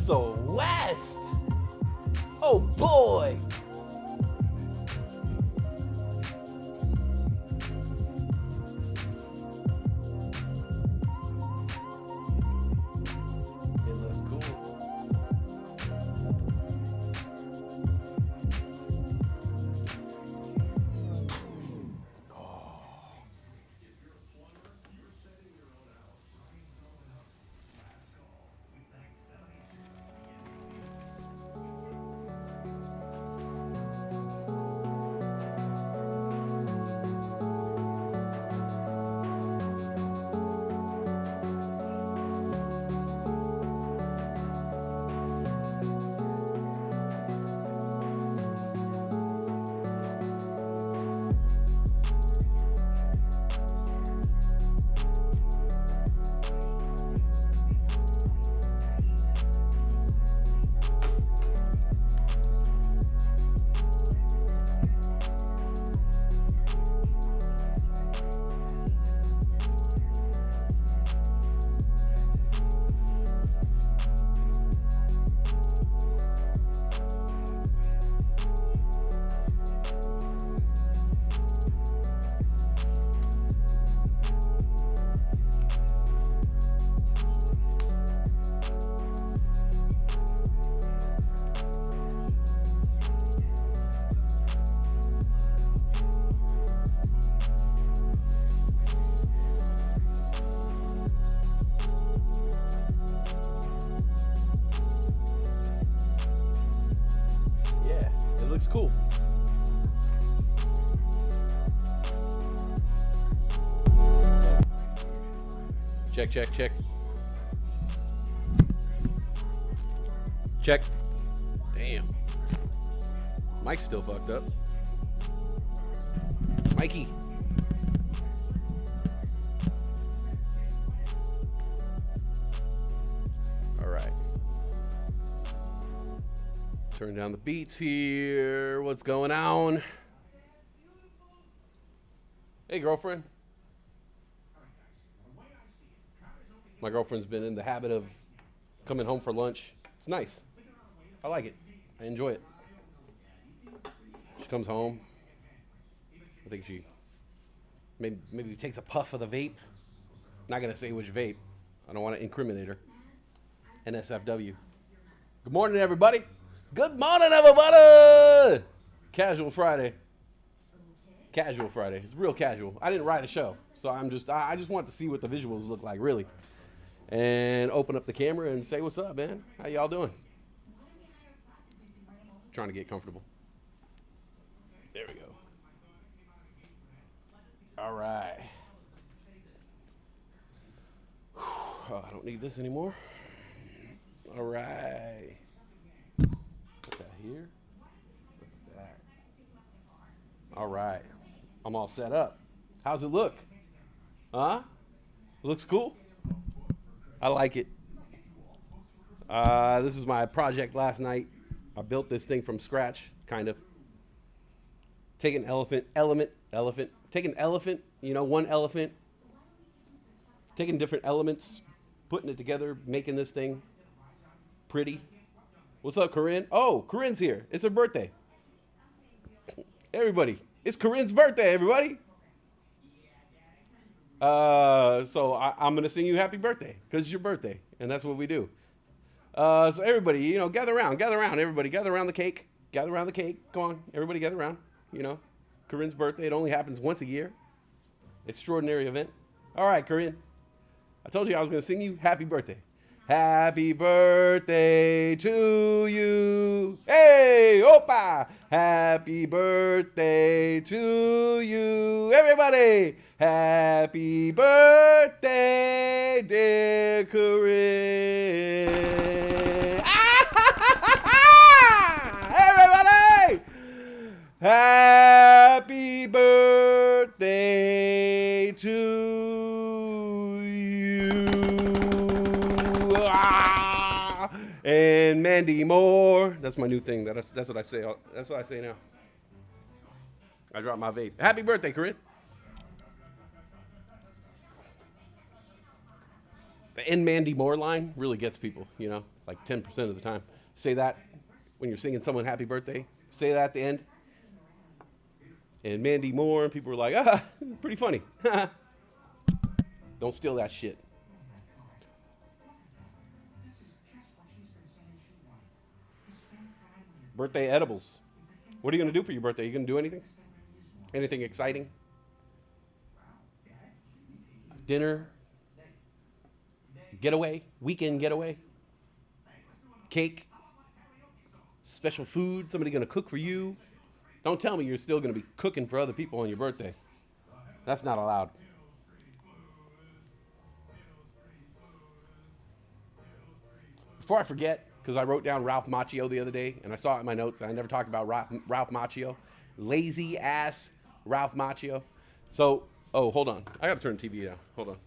So West. Oh boy. It looks cool. Looks cool. Check, check, check. Check. Damn. Mike's still fucked up. Mikey. All right. Turn down the beats here. What's going on? Hey, girlfriend. My girlfriend's been in the habit of coming home for lunch. It's nice. I like it. I enjoy it. She comes home. I think she maybe takes a puff of the vape. Not going to say which vape. I don't want to incriminate her. NSFW. Good morning, everybody. Good morning, everybody. Casual Friday. Casual Friday. It's real casual. I didn't write a show, so I just want to see what the visuals look like, really, and open up the camera and say what's up, man. How y'all doing? Trying to get comfortable. There we go. All right. Oh, I don't need this anymore. All right. Put that here. Put that. All right. I'm all set up. How's it look? Huh? Looks cool? I like it. This was my project last night. I built this thing from scratch, kind of. Take an elephant, take an elephant, one elephant, taking different elements, putting it together, making this thing pretty. What's up, Corinne? Oh, Corinne's here. It's her birthday. Everybody, it's Corinne's birthday, everybody. So I'm going to sing you happy birthday because it's your birthday, and that's what we do. So everybody, gather around, everybody. Gather around the cake. Gather around the cake. Come on, everybody gather around. Corinne's birthday, it only happens once a year. Extraordinary event. All right, Corinne. I told you I was going to sing you happy birthday. Happy birthday to you. Hey, opa. Happy birthday to you. Everybody. Happy birthday, dear Corinne. Everybody. Happy birthday to you. And Mandy Moore. That's my new thing. That's what I say. That's what I say now. I dropped my vape. Happy birthday, Corinne. The "in Mandy Moore" line really gets people, like 10% of the time. Say that when you're singing someone happy birthday. Say that at the end. And Mandy Moore, and people were like, pretty funny. Don't steal that shit. Birthday edibles. What are you going to do for your birthday? You going to do anything? Anything exciting? Dinner? Getaway? Weekend getaway? Cake? Special food? Somebody going to cook for you? Don't tell me you're still going to be cooking for other people on your birthday. That's not allowed. Before I forget, because I wrote down Ralph Macchio the other day, and I saw it in my notes. I never talked about Ralph Macchio. Lazy ass Ralph Macchio. So, hold on. I got to turn the TV down. Hold on.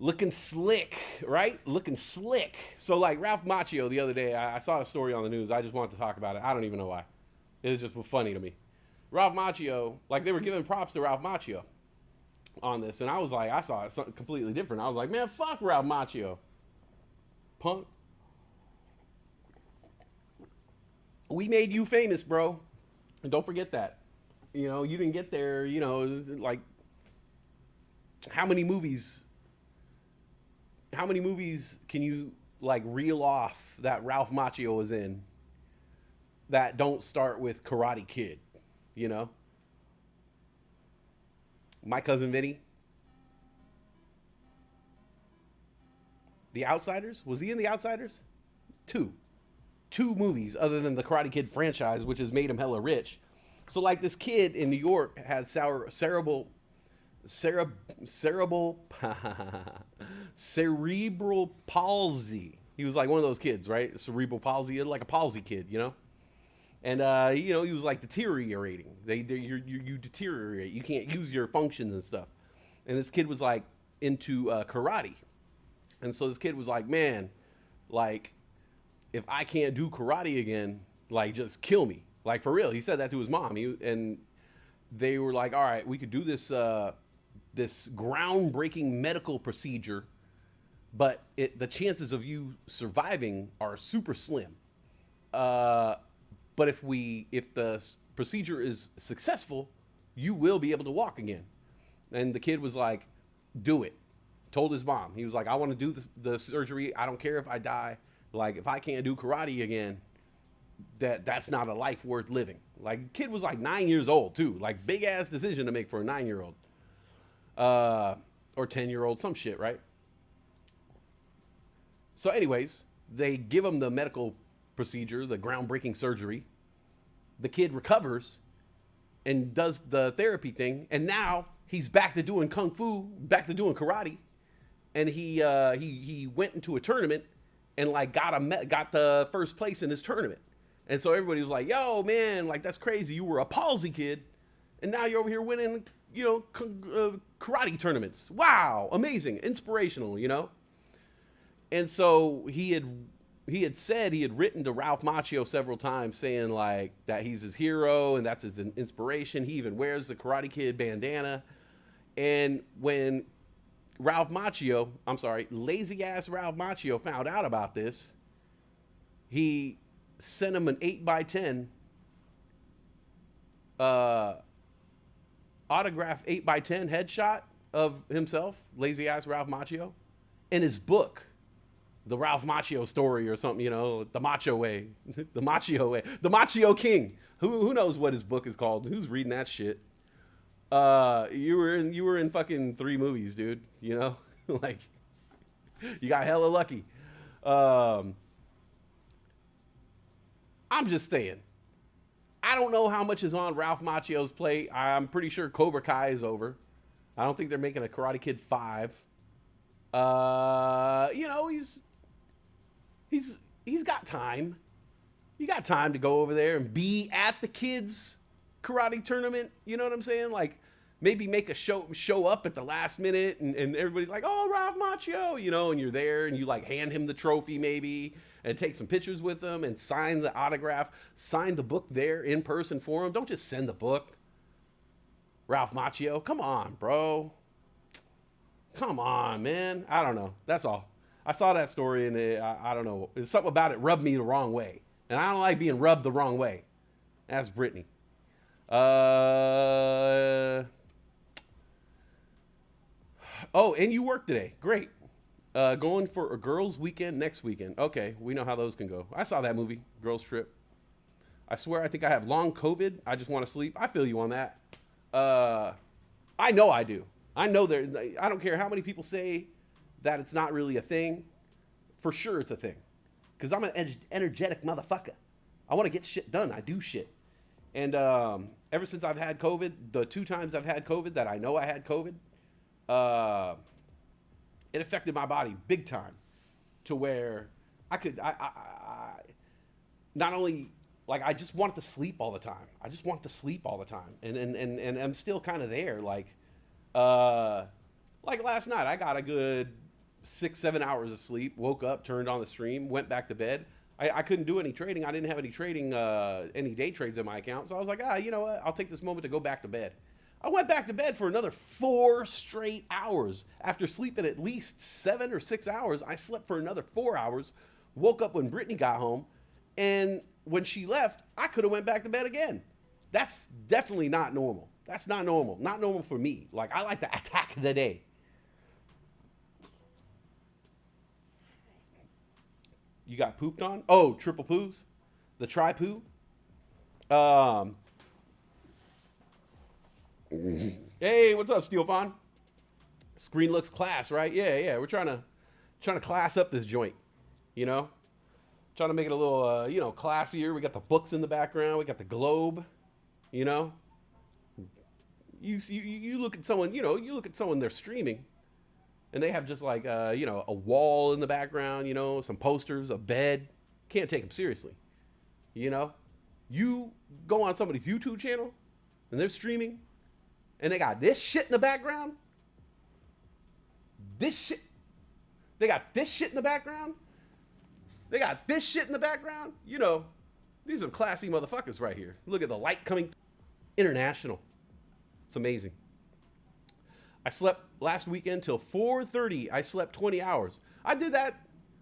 Looking slick, right? Looking slick. So like Ralph Macchio the other day, I saw a story on the news. I just wanted to talk about it. I don't even know why. It was just funny to me. Ralph Macchio, like they were giving props to Ralph Macchio on this. And I was like, I saw it something completely different. I was like, man, fuck Ralph Macchio. Punk. We made you famous, bro. And don't forget that. You didn't get there, like how many movies can you like reel off that Ralph Macchio was in that don't start with Karate Kid, My Cousin Vinny, The Outsiders? Was he in The Outsiders? Two movies other than the Karate Kid franchise, which has made him hella rich. So like this kid in New York had cerebral palsy. He was like one of those kids, right? Cerebral palsy, like a palsy kid, And he was like deteriorating. You deteriorate. You can't use your functions and stuff. And this kid was like into karate, and so this kid was like, man, like if I can't do karate again, like just kill me, like for real. He said that to his mom. And they were like, all right, we could do this. This groundbreaking medical procedure, but the chances of you surviving are super slim. But if the procedure is successful, you will be able to walk again. And the kid was like, do it. Told his mom. He was like, I want to do the surgery. I don't care if I die. Like, if I can't do karate again, that's not a life worth living. Like, kid was like 9 years old too. Like, big ass decision to make for a 9-year-old. Or 10-year-old, some shit, right? So anyways, they give him the medical procedure, the groundbreaking surgery. The kid recovers and does the therapy thing. And now he's back to doing kung fu, back to doing karate. And he went into a tournament and like got the first place in his tournament. And so everybody was like, yo, man, like that's crazy. You were a palsy kid. And now you're over here winning, karate tournaments. Wow, amazing, inspirational, And so he had said he had written to Ralph Macchio several times saying like that he's his hero and that's his inspiration. He even wears the Karate Kid bandana. And when lazy ass Ralph Macchio found out about this, he sent him an 8x10 autograph 8x10 headshot of himself, lazy ass Ralph Macchio, in his book, The Ralph Macchio Story or something, the Macho Way, the Macchio Way, the Macchio King. Who knows what his book is called? Who's reading that shit? You were in fucking 3 movies, dude. Like you got hella lucky. I'm just saying. I don't know how much is on Ralph Macchio's plate. I'm pretty sure Cobra Kai is over. I don't think they're making a Karate Kid 5. He's got time. You got time to go over there and be at the kids' karate tournament. You know what I'm saying? Like, maybe make a show up at the last minute, and everybody's like, oh, Ralph Macchio, you know, and you're there and you like hand him the trophy maybe and take some pictures with him and sign the autograph, sign the book there in person for him. Don't just send the book. Ralph Macchio, come on, bro. Come on, man. I don't know. That's all. I saw that story and I don't know. There's something about it rubbed me the wrong way. And I don't like being rubbed the wrong way. That's Brittany. Oh, and you work today. Great. Going for a girls' weekend next weekend. Okay, we know how those can go. I saw that movie, Girls Trip. I swear I think I have long COVID. I just want to sleep. I feel you on that. I know I do. I know there. I don't care how many people say that it's not really a thing. For sure it's a thing. Because I'm an energetic motherfucker. I want to get shit done. I do shit. And ever since I've had COVID, the 2 times I've had COVID that I know I had COVID, it affected my body big time to where I not only, like, I just wanted to sleep all the time. I just want to sleep all the time. And I'm still kind of there. Like last night, I got a good 6-7 hours of sleep, woke up, turned on the stream, went back to bed. I couldn't do any trading. I didn't have any trading, any day trades in my account. So I was like, you know what? I'll take this moment to go back to bed. I went back to bed for another 4 straight hours. After sleeping at least 7 or 6 hours, I slept for another 4 hours, woke up when Brittany got home, and when she left, I could have went back to bed again. That's definitely not normal. That's not normal. Not normal for me. Like, I like to attack the day. You got pooped on? Oh, triple poos? The tri-poo? Hey, what's up, Steelfon? Screen looks class, right? Yeah. We're trying to class up this joint, you know? Trying to make it a little, classier. We got the books in the background. We got the globe, you know? You look at someone, you look at someone, they're streaming, and they have just like, a wall in the background, some posters, a bed. Can't take them seriously, you know? You go on somebody's YouTube channel, and they're streaming, and they got this shit in the background. This shit. They got this shit in the background. They got this shit in the background. These are classy motherfuckers right here. Look at the light coming. International. It's amazing. I slept last weekend till 4:30. I slept 20 hours. I did that.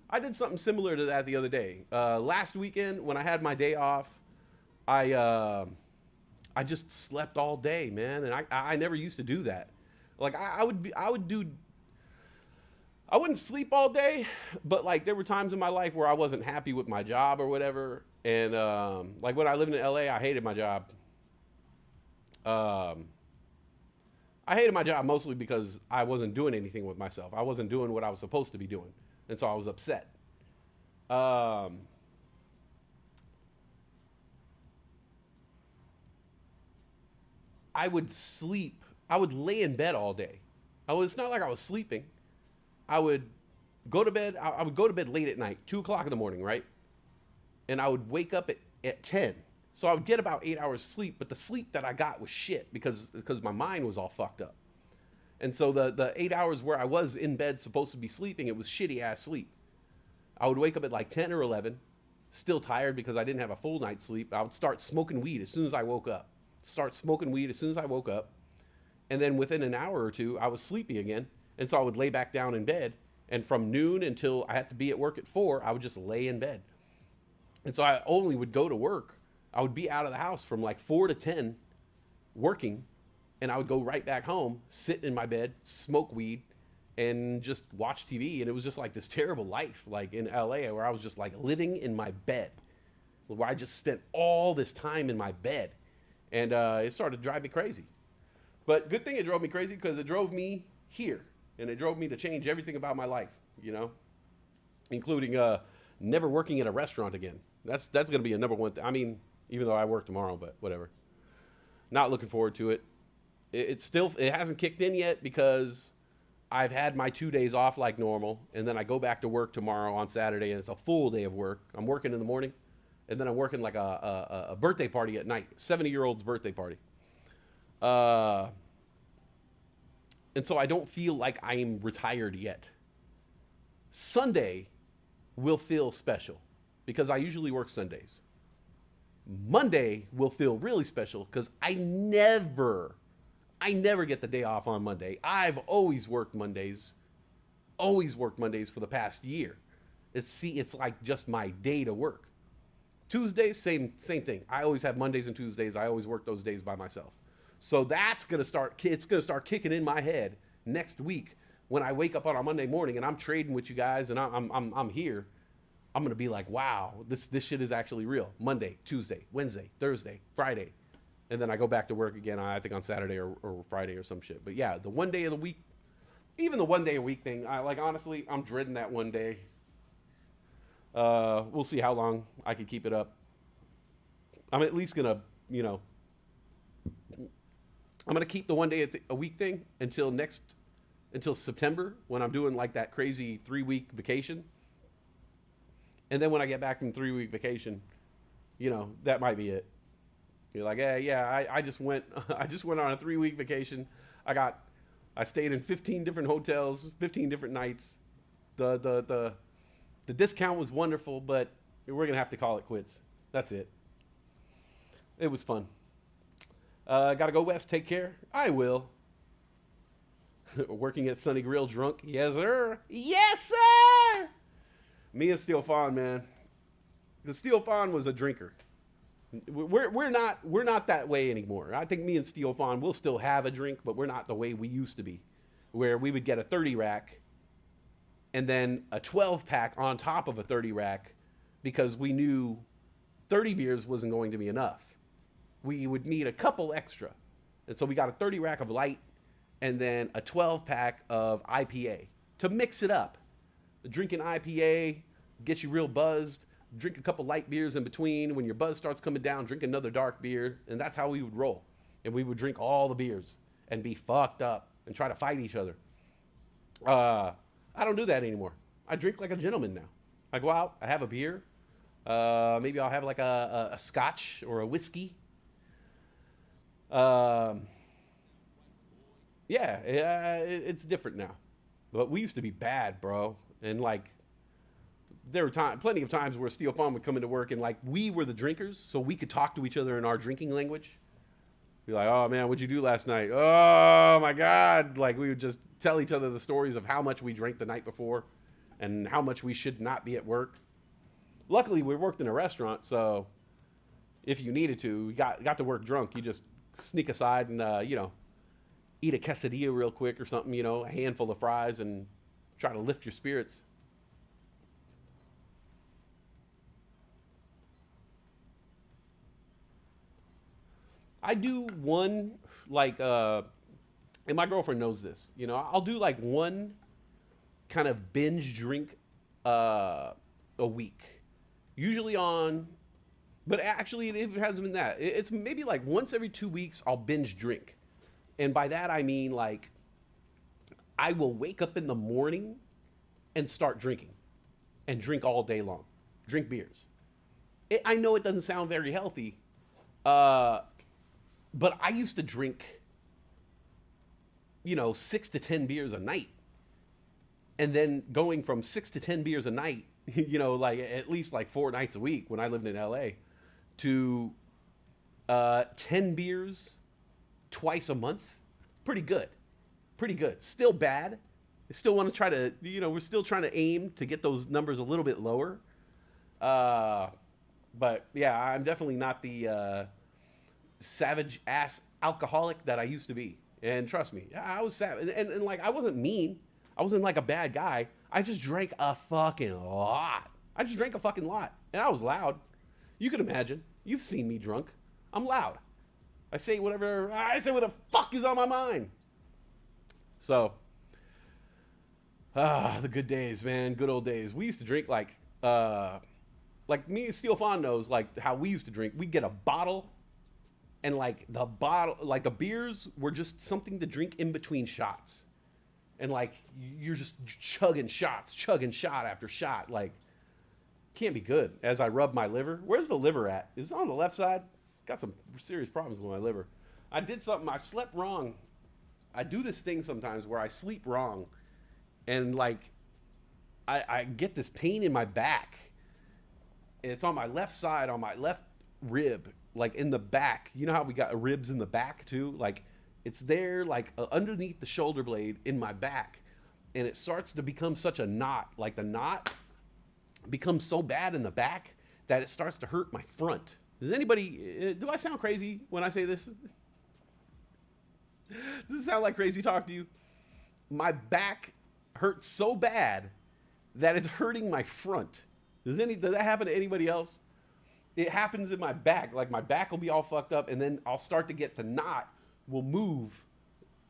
I did something similar to that the other day. Last weekend when I had my day off, I just slept all day, man, and I never used to do that. Like I wouldn't sleep all day, but like there were times in my life where I wasn't happy with my job or whatever, and like when I lived in LA, I hated my job. I hated my job mostly because I wasn't doing anything with myself. I wasn't doing what I was supposed to be doing, and so I was upset. I would sleep. I would lay in bed all day. It's not like I was sleeping. I would go to bed. I would go to bed late at night, 2 o'clock in the morning, right? And I would wake up at 10. So I would get about 8 hours sleep, but the sleep that I got was shit because my mind was all fucked up. And so the 8 hours where I was in bed supposed to be sleeping, it was shitty ass sleep. I would wake up at like 10 or 11, still tired because I didn't have a full night's sleep. I would start smoking weed as soon as I woke up. And then within an hour or two, I was sleepy again. And so I would lay back down in bed. And from noon until I had to be at work at 4, I would just lay in bed. And so I only would go to work. I would be out of the house from like 4 to 10 working. And I would go right back home, sit in my bed, smoke weed, and just watch TV. And it was just like this terrible life, like in LA, where I was just like living in my bed, where I just spent all this time in my bed. And it started to drive me crazy. But good thing it drove me crazy because it drove me here. And it drove me to change everything about my life, including never working at a restaurant again. That's going to be a number one thing. I mean, even though I work tomorrow, but whatever. Not looking forward to it. It hasn't kicked in yet because I've had my 2 days off like normal. And then I go back to work tomorrow on Saturday, and it's a full day of work. I'm working in the morning. And then I'm working like a birthday party at night, 70-year-old's birthday party. And so I don't feel like I'm retired yet. Sunday will feel special because I usually work Sundays. Monday will feel really special because I never get the day off on Monday. I've always worked Mondays for the past year. It's like just my day to work. Tuesdays, same thing. I always have Mondays and Tuesdays. I always work those days by myself. So that's gonna start. It's gonna start kicking in my head next week when I wake up on a Monday morning and I'm trading with you guys and I'm here. I'm gonna be like, wow, this shit is actually real. Monday, Tuesday, Wednesday, Thursday, Friday, and then I go back to work again. I think on Saturday or Friday or some shit. But yeah, the one day of the week, even the one day a week thing, I like honestly, I'm dreading that one day. We'll see how long I can keep it up. I'm at least gonna, I'm gonna keep the one day a week thing until September when I'm doing like that crazy 3-week vacation. And then when I get back from 3-week vacation, that might be it. You're like, hey, yeah, I just went on a 3-week vacation. I stayed in 15 different hotels, 15 different nights. The discount was wonderful, but we're gonna have to call it quits. That's it. It was fun. Gotta go west. Take care. I will. Working at Sunny Grill drunk. Yes, sir. Yes, sir. Me and Steel Fawn, man. The Steel Fawn was a drinker. We're not that way anymore. I think me and Steel Fawn will still have a drink, but we're not the way we used to be, where we would get a 30 rack and then a 12 pack on top of a 30 rack because we knew 30 beers wasn't going to be enough. We would need a couple extra. And so we got a 30 rack of light and then a 12 pack of IPA to mix it up. Drinking IPA gets you real buzzed. Drink a couple light beers in between. When your buzz starts coming down, drink another dark beer. And that's how we would roll. And we would drink all the beers and be fucked up and try to fight each other. I don't do that anymore. I drink like a gentleman now. I go out, I have a beer. Maybe I'll have like a scotch or a whiskey. It's different now. But we used to be bad, bro. And like, there were plenty of times where Steel Fawn would come into work and like we were the drinkers, so we could talk to each other in our drinking language. Be like, oh man, what'd you do last night? Oh my God. Like we would just tell each other the stories of how much we drank the night before and how much we should not be at work. Luckily, we worked in a restaurant, so if you needed to, you got to work drunk. You just sneak aside and, eat a quesadilla real quick or something, a handful of fries and try to lift your spirits. I do one, like, and my girlfriend knows this, I'll do like one kind of binge drink a week. Usually but actually it hasn't been that. It's maybe like once every 2 weeks I'll binge drink. And by that I mean like I will wake up in the morning and start drinking and drink all day long. Drink beers. I know it doesn't sound very healthy, but I used to drink, 6 to 10 beers a night. And then going from 6 to 10 beers a night, like at least like 4 nights a week when I lived in LA, to 10 beers twice a month. Pretty good. Pretty good. Still bad. I still want to try to, we're still trying to aim to get those numbers a little bit lower. But yeah, I'm definitely not the savage ass alcoholic that I used to be. And trust me, I was savage. And like, I wasn't mean. I wasn't like a bad guy. I just drank a fucking lot. And I was loud. You can imagine. You've seen me drunk. I'm loud. I say what the fuck is on my mind. So, the good days, man. Good old days. We used to drink like me and Steel Fawn knows like how we used to drink. We'd get a bottle and like the beers were just something to drink in between shots. And like, you're just chugging shot after shot. Like, can't be good. As I rub my liver. Where's the liver at? Is it on the left side? Got some serious problems with my liver. I did something. I slept wrong I do this thing sometimes where I sleep wrong, and like I get this pain in my back. And it's on my left side, on my left rib, like in the back. You know how we got ribs in the back too? Like it's there, like underneath the shoulder blade in my back, and it starts to become such a knot. Like the knot becomes so bad in the back that it starts to hurt my front. Does anybody? Do I sound crazy when I say this? Does it sound like crazy talk to you? My back hurts so bad that it's hurting my front. Does that happen to anybody else? It happens in my back. Like my back will be all fucked up, and then I'll start to get the knot will move,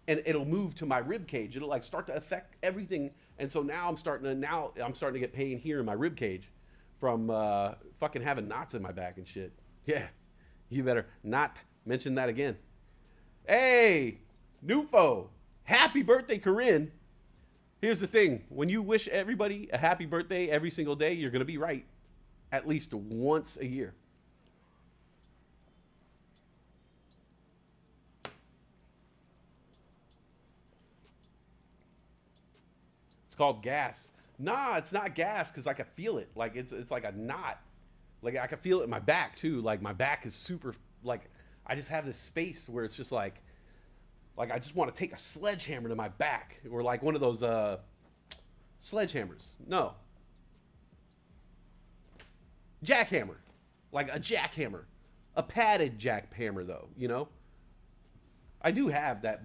and it'll move to my rib cage. It'll like start to affect everything, and so now I'm starting to get pain here in my rib cage from fucking having knots in my back and shit. Yeah, you better not mention that again. Hey, Nufo, happy birthday, Corinne. Here's the thing. When you wish everybody a happy birthday every single day, you're going to be right at least once a year. It's called gas. Nah, it's not gas because I can feel it. Like it's like a knot. Like I can feel it in my back too. Like my back is super, like I just have this space where it's just like I just want to take a sledgehammer to my back, or like one of those sledgehammers. No, jackhammer, like a jackhammer, a padded jackhammer though. You know, I do have that.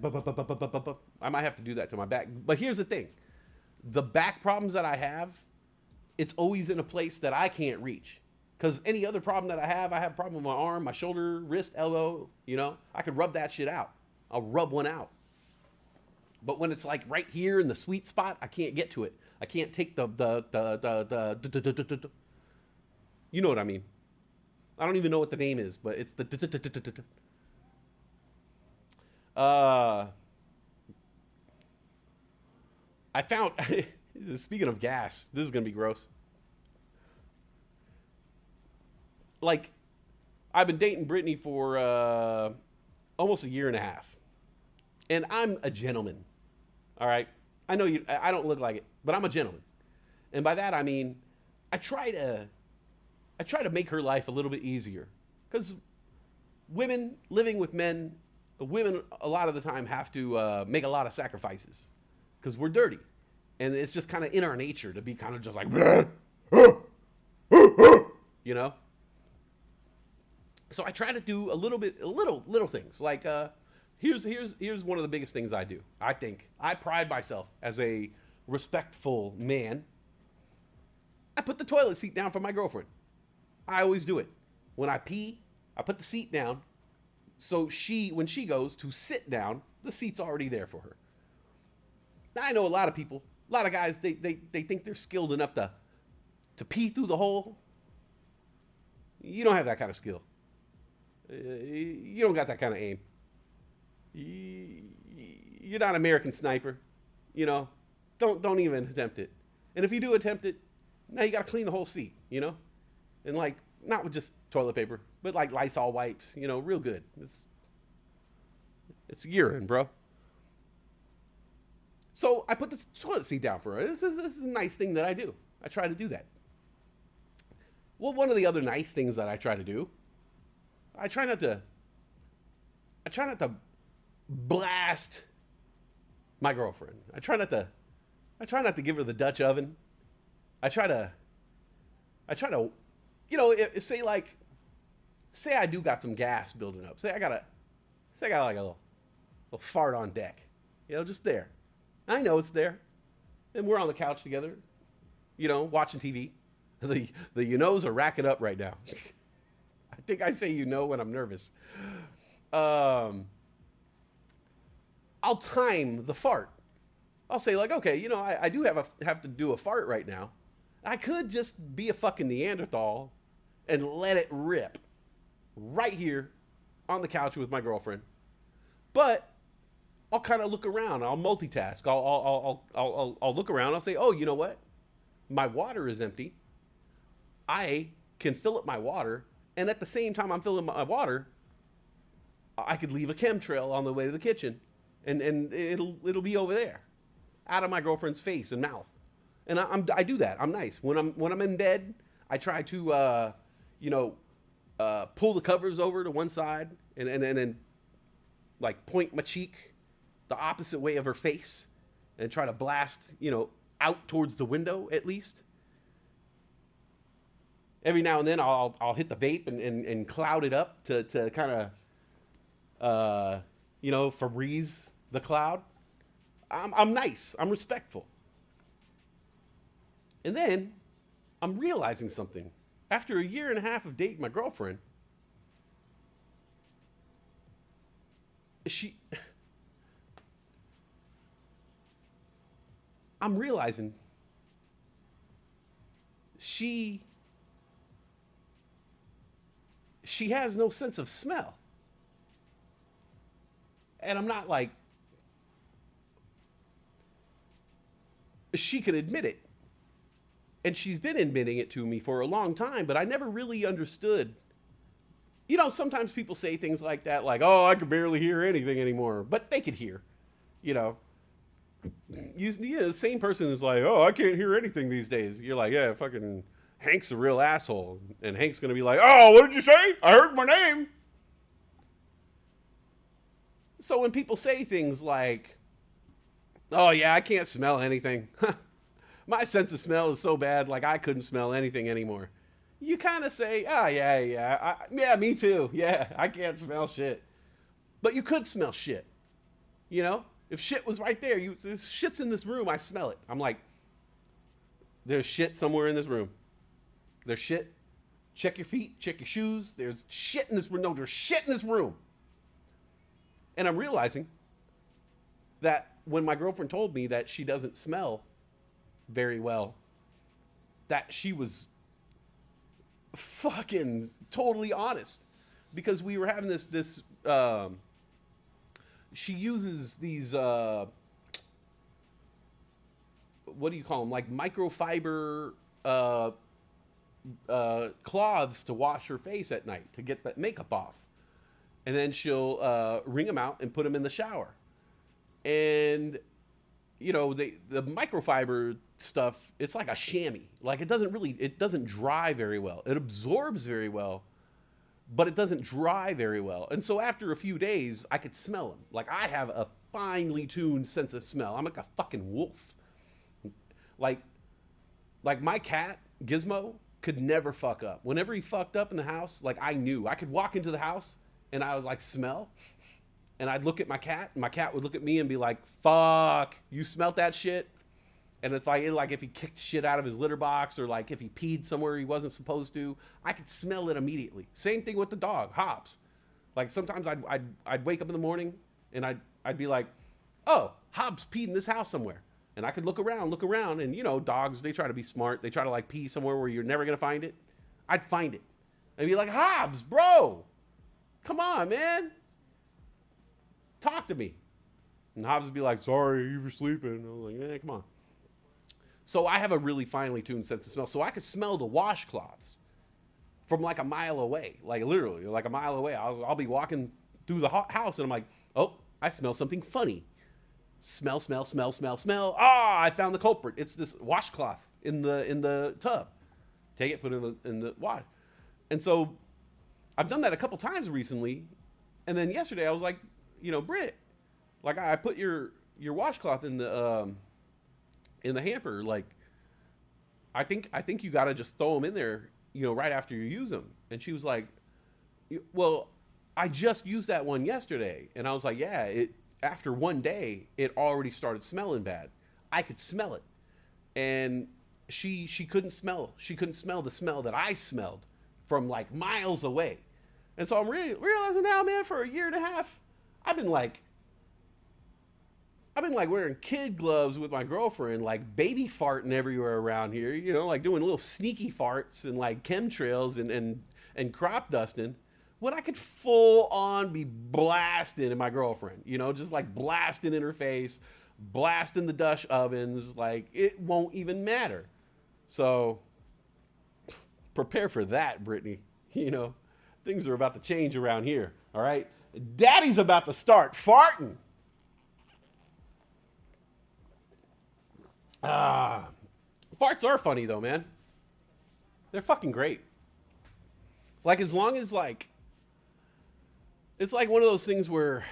I might have to do that to my back. But here's the thing: the back problems that I have, it's always in a place that I can't reach. Because any other problem that I have a problem with my arm, my shoulder, wrist, elbow. You know, I could rub that shit out. I'll rub one out. But when it's like right here in the sweet spot, I can't get to it. I can't take the you know what I mean. I don't even know what the name is, but it's the I found speaking of gas, this is gonna be gross. Like, I've been dating Brittany for almost a year and a half. And I'm a gentleman. All right? I know I don't look like it, but I'm a gentleman. And by that I mean I try to make her life a little bit easier. Cuz women living with men, women a lot of the time have to make a lot of sacrifices cuz we're dirty. And it's just kind of in our nature to be kind of just like you know? So I try to do a little things like here's one of the biggest things I do. I think I pride myself as a respectful man. I put the toilet seat down for my girlfriend. I always do it. When I pee, I put the seat down. So when she goes to sit down, the seat's already there for her. Now I know a lot of people, a lot of guys, they think they're skilled enough to pee through the hole. You don't have that kind of skill. You don't got that kind of aim. You're not American Sniper. You know, don't even attempt it. And if you do attempt it, now you got to clean the whole seat, you know? And like, not with just toilet paper, but like Lysol wipes, you know, real good. It's urine, bro. So I put this toilet seat down for her. This is a nice thing that I do. I try to do that. Well, one of the other nice things that I try to do, I try not to blast my girlfriend. I try not to give her the Dutch oven. I try to, you know, say I do got some gas building up. Say I got like a little fart on deck, you know, just there. I know it's there, and we're on the couch together, you know, watching TV. The you knows are racking up right now. I think I say you know when I'm nervous. I'll time the fart. I'll say like, okay, you know, I do have to do a fart right now. I could just be a fucking Neanderthal and let it rip right here on the couch with my girlfriend. But I'll kind of look around. I'll multitask. I'll look around. I'll say, oh, you know what? My water is empty. I can fill up my water, and at the same time I'm filling my water, I could leave a chemtrail on the way to the kitchen and it'll be over there, out of my girlfriend's face and mouth. And I do that. I'm nice when I'm in bed. I try to you know pull the covers over to one side and like point my cheek the opposite way of her face and try to blast out towards the window at least. Every now and then I'll hit the vape and cloud it up to kind of Febreze the cloud. I'm nice. I'm respectful. And then I'm realizing something. After a year and a half of dating my girlfriend, I'm realizing she has no sense of smell. And I'm not like, she can admit it. And she's been admitting it to me for a long time, but I never really understood. Sometimes people say things like that, like, oh, I can barely hear anything anymore. But they could hear, the same person is like, oh, I can't hear anything these days. You're like, yeah, fucking Hank's a real asshole. And Hank's going to be like, oh, what did you say? I heard my name. So when people say things like, oh, yeah, I can't smell anything. My sense of smell is so bad, like I couldn't smell anything anymore. You kind of say, oh, yeah, me too. Yeah, I can't smell shit. But you could smell shit. If shit was right there, there's shit's in this room, I smell it. I'm like, there's shit somewhere in this room. There's shit. Check your feet, check your shoes. There's shit in this room. No, there's shit in this room. And I'm realizing that when my girlfriend told me that she doesn't smell very well, that she was fucking totally honest, because we were having this she uses these what do you call them, like microfiber cloths to wash her face at night to get that makeup off, and then she'll wring them out and put them in the shower. And the microfiber stuff, it's like a chamois. Like it doesn't dry very well. It absorbs very well, but it doesn't dry very well. And so after a few days, I could smell them. Like I have a finely tuned sense of smell. I'm like a fucking wolf. Like my cat, Gizmo, could never fuck up. Whenever he fucked up in the house, like I knew. I could walk into the house and I was like, smell. And I'd look at my cat, and my cat would look at me and be like, fuck, you smelt that shit? And if he kicked shit out of his litter box, or like if he peed somewhere he wasn't supposed to, I could smell it immediately. Same thing with the dog, Hobbs. Like sometimes I'd wake up in the morning and I'd be like, oh, Hobbs peed in this house somewhere. And I could look around, and dogs, they try to be smart. They try to like pee somewhere where you're never gonna find it. I'd find it. I'd be like, Hobbs, bro, come on, man. Talk to me. And Hobbs would be like, sorry, you were sleeping. I was like, come on. So I have a really finely tuned sense of smell. So I could smell the washcloths from like a mile away. Like literally, like a mile away. I'll be walking through the house and I'm like, oh, I smell something funny. Smell. Ah, I found the culprit. It's this washcloth in the tub. Take it, put it in the wash. And so I've done that a couple times recently. And then yesterday I was like, Britt, like I put your washcloth in the hamper. Like, I think you got to just throw them in there, right after you use them. And she was like, well, I just used that one yesterday. And I was like, yeah, after one day, it already started smelling bad. I could smell it. And she couldn't smell. She couldn't smell the smell that I smelled from like miles away. And so I'm really realizing now, man, for a year and a half, I've been like wearing kid gloves with my girlfriend, like baby farting everywhere around here, like doing little sneaky farts and like chemtrails and crop dusting, when I could full on be blasting at my girlfriend, just like blasting in her face, blasting the Dutch ovens, like it won't even matter. So prepare for that, Brittany. Things are about to change around here, all right? Daddy's about to start farting. Ah, farts are funny though, man. They're fucking great. Like as long as like it's like one of those things where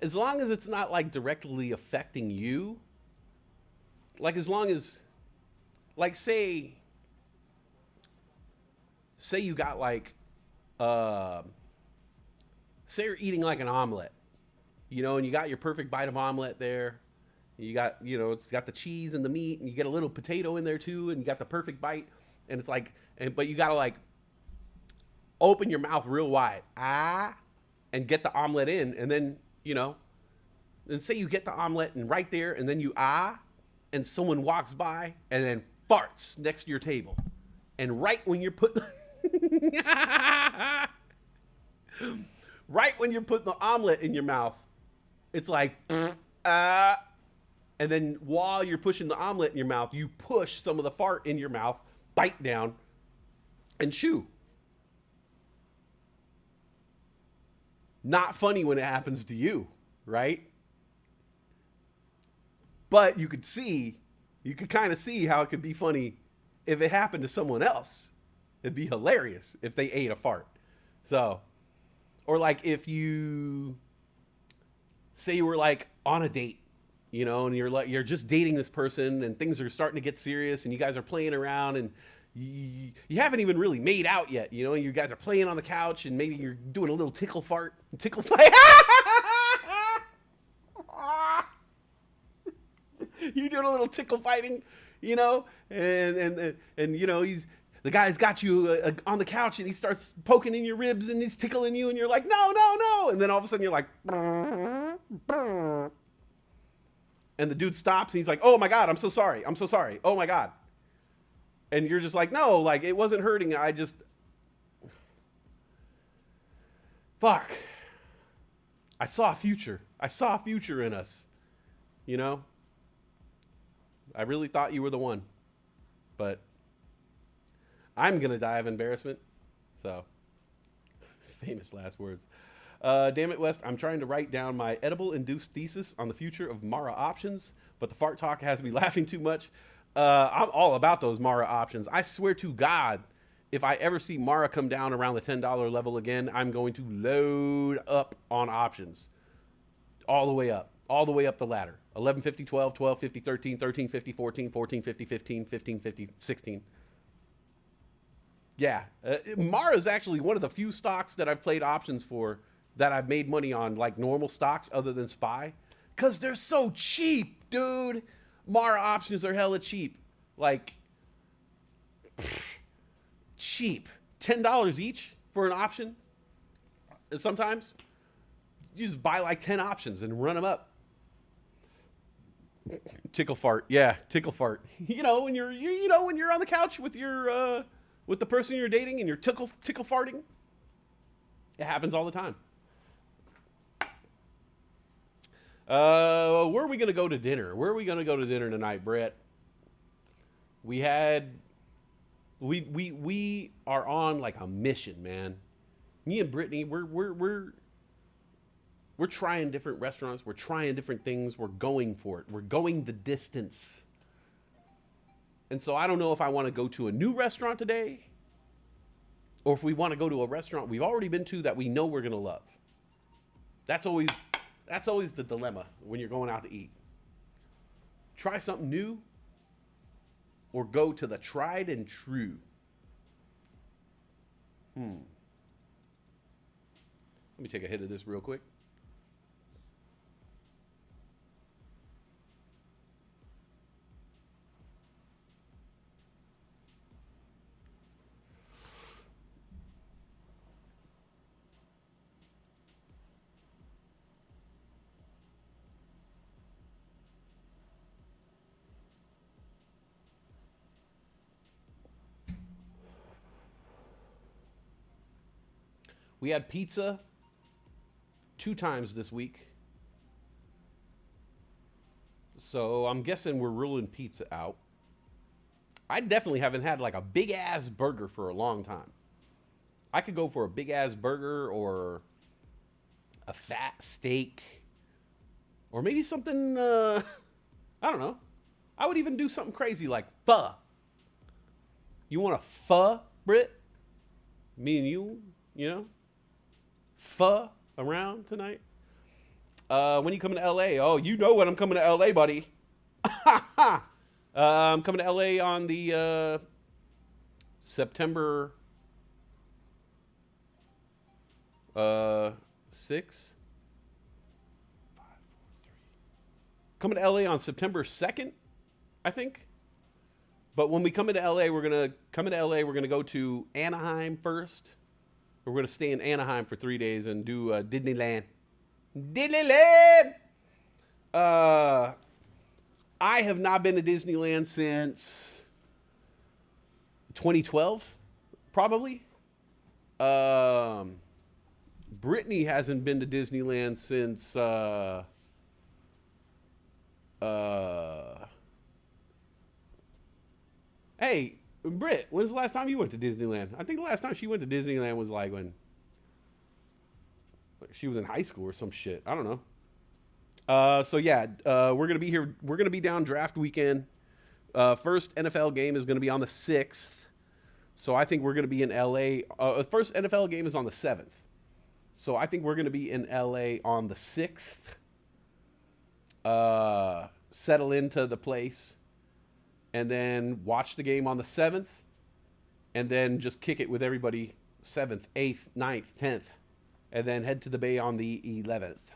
as long as it's not like directly affecting you, like as long as like say you got like uh say you're eating like an omelet, you know, and you got your perfect bite of omelet there. You got, you know, it's got the cheese and the meat, and you get a little potato in there too, and you got the perfect bite. And it's like, but you gotta like open your mouth real wide, and get the omelet in, and then you know, and say you get the omelet and right there, and then you and someone walks by and then farts next to your table, and right when you're putting, right when you're putting the omelet in your mouth, it's like and then while you're pushing the omelet in your mouth, you push some of the fart in your mouth, bite down, and chew. Not funny when it happens to you, right? But you could kind of see how it could be funny if it happened to someone else. It'd be hilarious if they ate a fart. So, or like if you say you were like on a date, you know, and you're just dating this person and things are starting to get serious and you guys are playing around and you haven't even really made out yet, you know, and you guys are playing on the couch and maybe you're doing a little tickle fight. You're doing a little tickle fighting, you know, and you know, the guy's got you on the couch and he starts poking in your ribs and he's tickling you and you're like, no, no, no. And then all of a sudden you're like, and the dude stops and he's like, oh my God, I'm so sorry. I'm so sorry. Oh my God. And you're just like, no, like it wasn't hurting. Fuck. I saw a future. I saw a future in us, you know? I really thought you were the one, but I'm going to die of embarrassment. So, famous last words. Damn it, West, I'm trying to write down my edible-induced thesis on the future of Mara options, but the fart talk has me laughing too much. I'm all about those Mara options. I swear to God, if I ever see Mara come down around the $10 level again, I'm going to load up on options. All the way up the ladder. 11.50, 12, 12.50, 13, 13.50, 14, 14.50, 15, 15.50, 16. Yeah, Mara is actually one of the few stocks that I've played options for that I've made money on, like normal stocks other than SPY, because they're so cheap, dude. Mara options are hella cheap. Like, cheap. $10 each for an option. And sometimes you just buy like 10 options and run them up. Tickle fart. Yeah, tickle fart. You know, when when you're on the couch with your with the person you're dating and you're tickle farting. It happens all the time. Where are we gonna go to dinner? Where are we gonna go to dinner tonight, Brett? We are on like a mission, man. Me and Brittany, we're trying different restaurants. We're trying different things. We're going for it. We're going the distance. And so I don't know if I want to go to a new restaurant today or if we want to go to a restaurant we've already been to that we know we're going to love. That's always the dilemma when you're going out to eat. Try something new or go to the tried and true. Let me take a hit of this real quick. We had pizza 2 times this week. So I'm guessing we're ruling pizza out. I definitely haven't had like a big ass burger for a long time. I could go for a big ass burger or a fat steak or maybe something, I don't know. I would even do something crazy like pho. You want a pho, Brit? Me and you know, pho around tonight. When you coming to LA? Oh, you know when I'm coming to LA, buddy. I'm coming to LA on the September 6. Coming to LA on September 2nd, I think. But when we come into LA, we're gonna go to Anaheim first. We're gonna stay in Anaheim for 3 days and do Disneyland. Disneyland. I have not been to Disneyland since 2012, probably. Brittany hasn't been to Disneyland since hey, Britt, when's the last time you went to Disneyland? I think the last time she went to Disneyland was like when she was in high school or some shit. I don't know. So yeah, we're gonna be here. We're gonna be down draft weekend. First NFL game is gonna be on the 6th. So I think we're gonna be in LA. First NFL game is on the 7th. So I think we're gonna be in LA on the 6th. Settle into the place, and then watch the game on the 7th, and then just kick it with everybody 7th, 8th, 9th, 10th, and then head to the Bay on the 11th.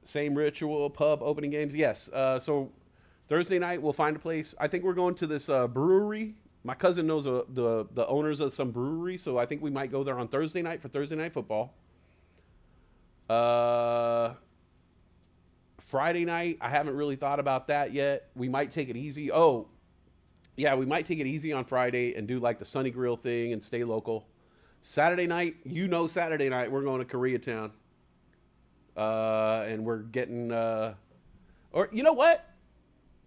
Same ritual, pub, opening games. Yes. So Thursday night, we'll find a place. I think we're going to this brewery. My cousin knows the owners of some brewery, so I think we might go there on Thursday night for Thursday night football. Friday night, I haven't really thought about that yet. We might take it easy. Oh, yeah, we might take it easy on Friday and do like the Sunny Grill thing and stay local. Saturday night, Saturday night, we're going to Koreatown. And we're getting, or you know what?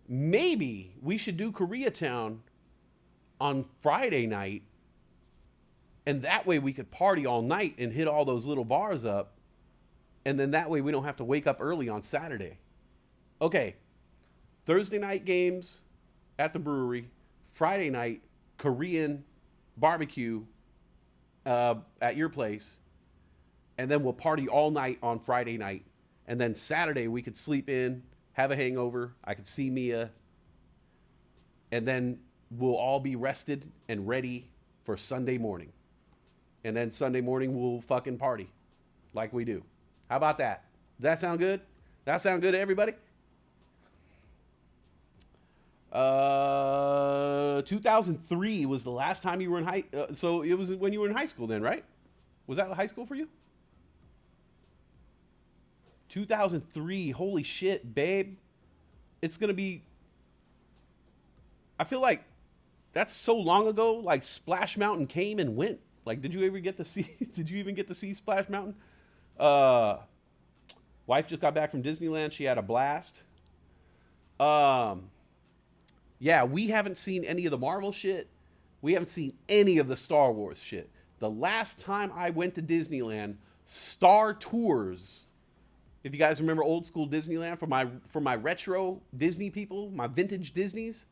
Maybe we should do Koreatown on Friday night. And that way we could party all night and hit all those little bars up. And then that way we don't have to wake up early on Saturday. Okay. Thursday night games at the brewery. Friday night, Korean barbecue at your place. And then we'll party all night on Friday night. And then Saturday we could sleep in, have a hangover. I could see Mia. And then we'll all be rested and ready for Sunday morning. And then Sunday morning we'll fucking party like we do. How about that? Does that sound good? That sound good to everybody? 2003 was the last time you were in so it was when you were in high school then, right? Was that high school for you? 2003. Holy shit, babe. It's going to be... I feel like that's so long ago. Like Splash Mountain came and went. Like, did you ever get to see... Did you even get to see Splash Mountain? Wife just got back from Disneyland. She had a blast. Yeah, we haven't seen any of the Marvel shit. We haven't seen any of the Star Wars shit. The last time I went to Disneyland, Star Tours. If you guys remember old school Disneyland for my retro Disney people, my vintage Disneys,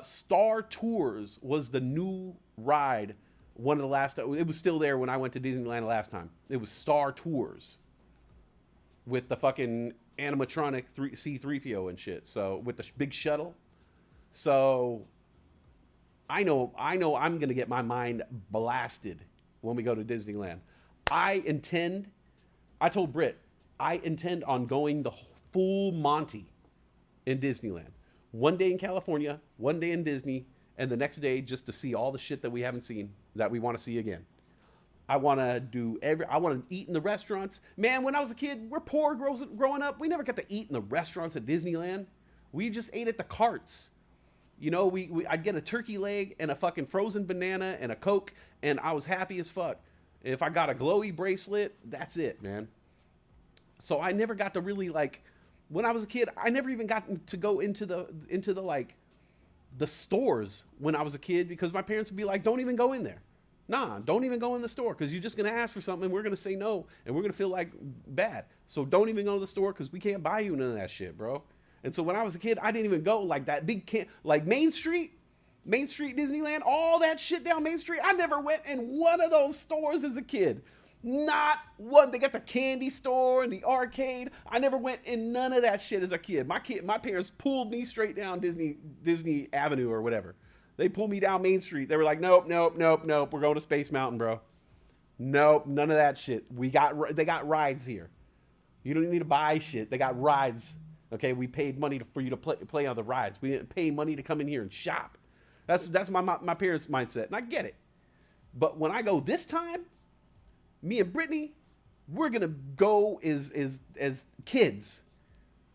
Star Tours was the new ride. One of the last, it was still there when I went to Disneyland last time. It was Star Tours with the fucking animatronic C-3PO and shit. So with the big shuttle. So I know I'm going to get my mind blasted when we go to Disneyland. I told Britt, I intend on going the full Monty in Disneyland. One day in California, one day in Disney, and the next day just to see all the shit that we haven't seen that we want to see again. I want to eat in the restaurants. Man, when I was a kid, we're poor growing up. We never got to eat in the restaurants at Disneyland. We just ate at the carts. You know, I'd get a turkey leg and a fucking frozen banana and a Coke, and I was happy as fuck. If I got a glowy bracelet, that's it, man. So I never got to really, like, when I was a kid, I never even got to go into the like the stores when I was a kid, because my parents would be like, don't even go in there. Nah, don't even go in the store, because you're just going to ask for something and we're going to say no and we're going to feel like bad. So don't even go to the store, because we can't buy you none of that shit, bro. And so when I was a kid, I didn't even go like that big like Main Street Disneyland, all that shit down Main Street. I never went in one of those stores as a kid. Not one. They got the candy store and the arcade. I never went in none of that shit as a kid. My parents pulled me straight down Disney Avenue or whatever. They pulled me down Main Street. They were like, nope, nope, nope, nope. We're going to Space Mountain, bro. Nope, none of that shit. They got rides here. You don't need to buy shit. They got rides. Okay, we paid money for you to play on the rides. We didn't pay money to come in here and shop. That's my parents' mindset, and I get it. But when I go this time, me and Brittany, we're gonna go as kids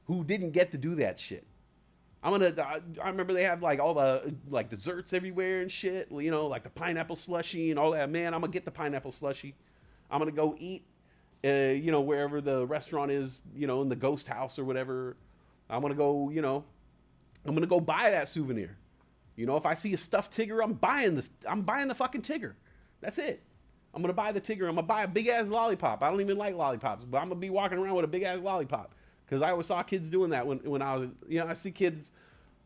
who didn't get to do that shit. I remember they have like all the like desserts everywhere and shit. You know, like the pineapple slushy and all that. Man, I'm gonna get the pineapple slushy. I'm gonna go eat, you know, wherever the restaurant is. You know, in the ghost house or whatever. I'm gonna go. You know, I'm gonna go buy that souvenir. You know, if I see a stuffed Tigger, I'm buying the fucking Tigger. That's it. I'm gonna buy the Tigger. I'm gonna buy a big ass lollipop. I don't even like lollipops, but I'm gonna be walking around with a big ass lollipop because I always saw kids doing that when I was, you know, I see kids